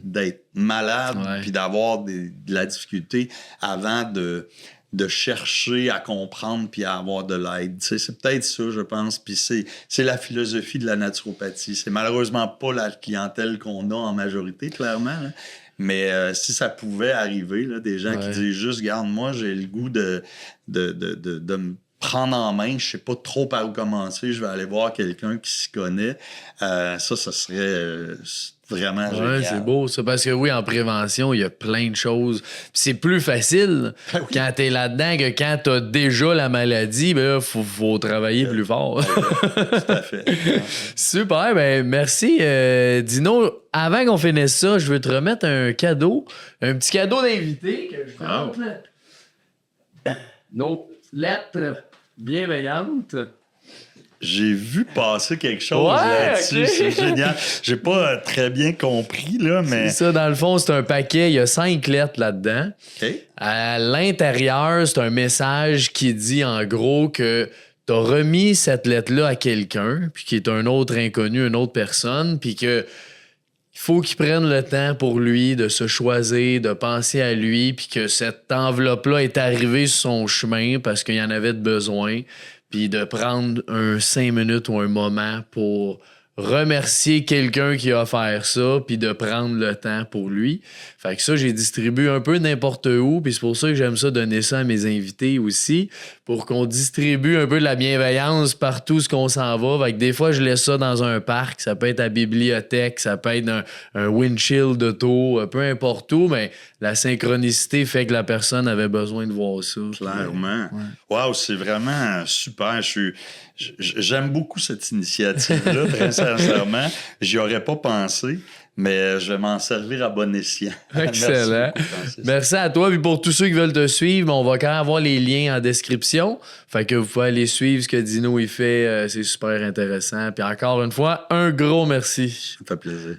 Speaker 2: d'être malade puis d'avoir de la difficulté avant de chercher à comprendre puis à avoir de l'aide. T'sais. C'est peut-être ça, je pense, puis c'est la philosophie de la naturopathie. C'est malheureusement pas la clientèle qu'on a en majorité, clairement, là. Mais si ça pouvait arriver, là, des gens qui disent juste, regarde, moi, j'ai le goût de me prendre en main, je sais pas trop par où commencer, je vais aller voir quelqu'un qui s'y connaît. Ça serait vraiment génial.
Speaker 1: C'est beau, ça, parce que oui, en prévention, il y a plein de choses. Puis c'est plus facile quand t'es là-dedans que quand t'as déjà la maladie, ben là, faut travailler plus fort.
Speaker 2: Tout à fait.
Speaker 1: Super, ben merci. Dino, avant qu'on finisse ça, je veux te remettre un cadeau, un petit cadeau d'invité que je prends. Nos lettres bienveillantes.
Speaker 2: J'ai vu passer quelque chose là-dessus. Okay. C'est génial. J'ai pas très bien compris, là, mais...
Speaker 1: C'est ça, dans le fond, c'est un paquet. Il y a 5 lettres là-dedans.
Speaker 2: OK.
Speaker 1: À l'intérieur, c'est un message qui dit, en gros, que t'as remis cette lettre-là à quelqu'un, puis qui est un autre inconnu, une autre personne, puis que il faut qu'il prenne le temps pour lui de se choisir, de penser à lui, puis que cette enveloppe-là est arrivée sur son chemin parce qu'il y en avait de besoin, puis de prendre 5 minutes ou un moment pour remercier quelqu'un qui a offert ça, puis de prendre le temps pour lui. Fait que ça, j'ai distribué un peu n'importe où, puis c'est pour ça que j'aime ça donner ça à mes invités aussi, pour qu'on distribue un peu de la bienveillance partout ce qu'on s'en va. Fait que des fois, je laisse ça dans un parc, ça peut être à la bibliothèque, ça peut être un windshield d'auto, peu importe où, mais la synchronicité fait que la personne avait besoin de voir ça.
Speaker 2: Clairement. Wow, c'est vraiment super. J'aime beaucoup cette initiative-là, très sincèrement. J'y aurais pas pensé, mais je vais m'en servir à bon escient.
Speaker 1: Excellent. Merci à toi. Puis pour tous ceux qui veulent te suivre, on va quand même avoir les liens en description. Fait que vous pouvez aller suivre ce que Dino il fait. C'est super intéressant. Puis encore une fois, un gros merci.
Speaker 2: Ça me fait plaisir.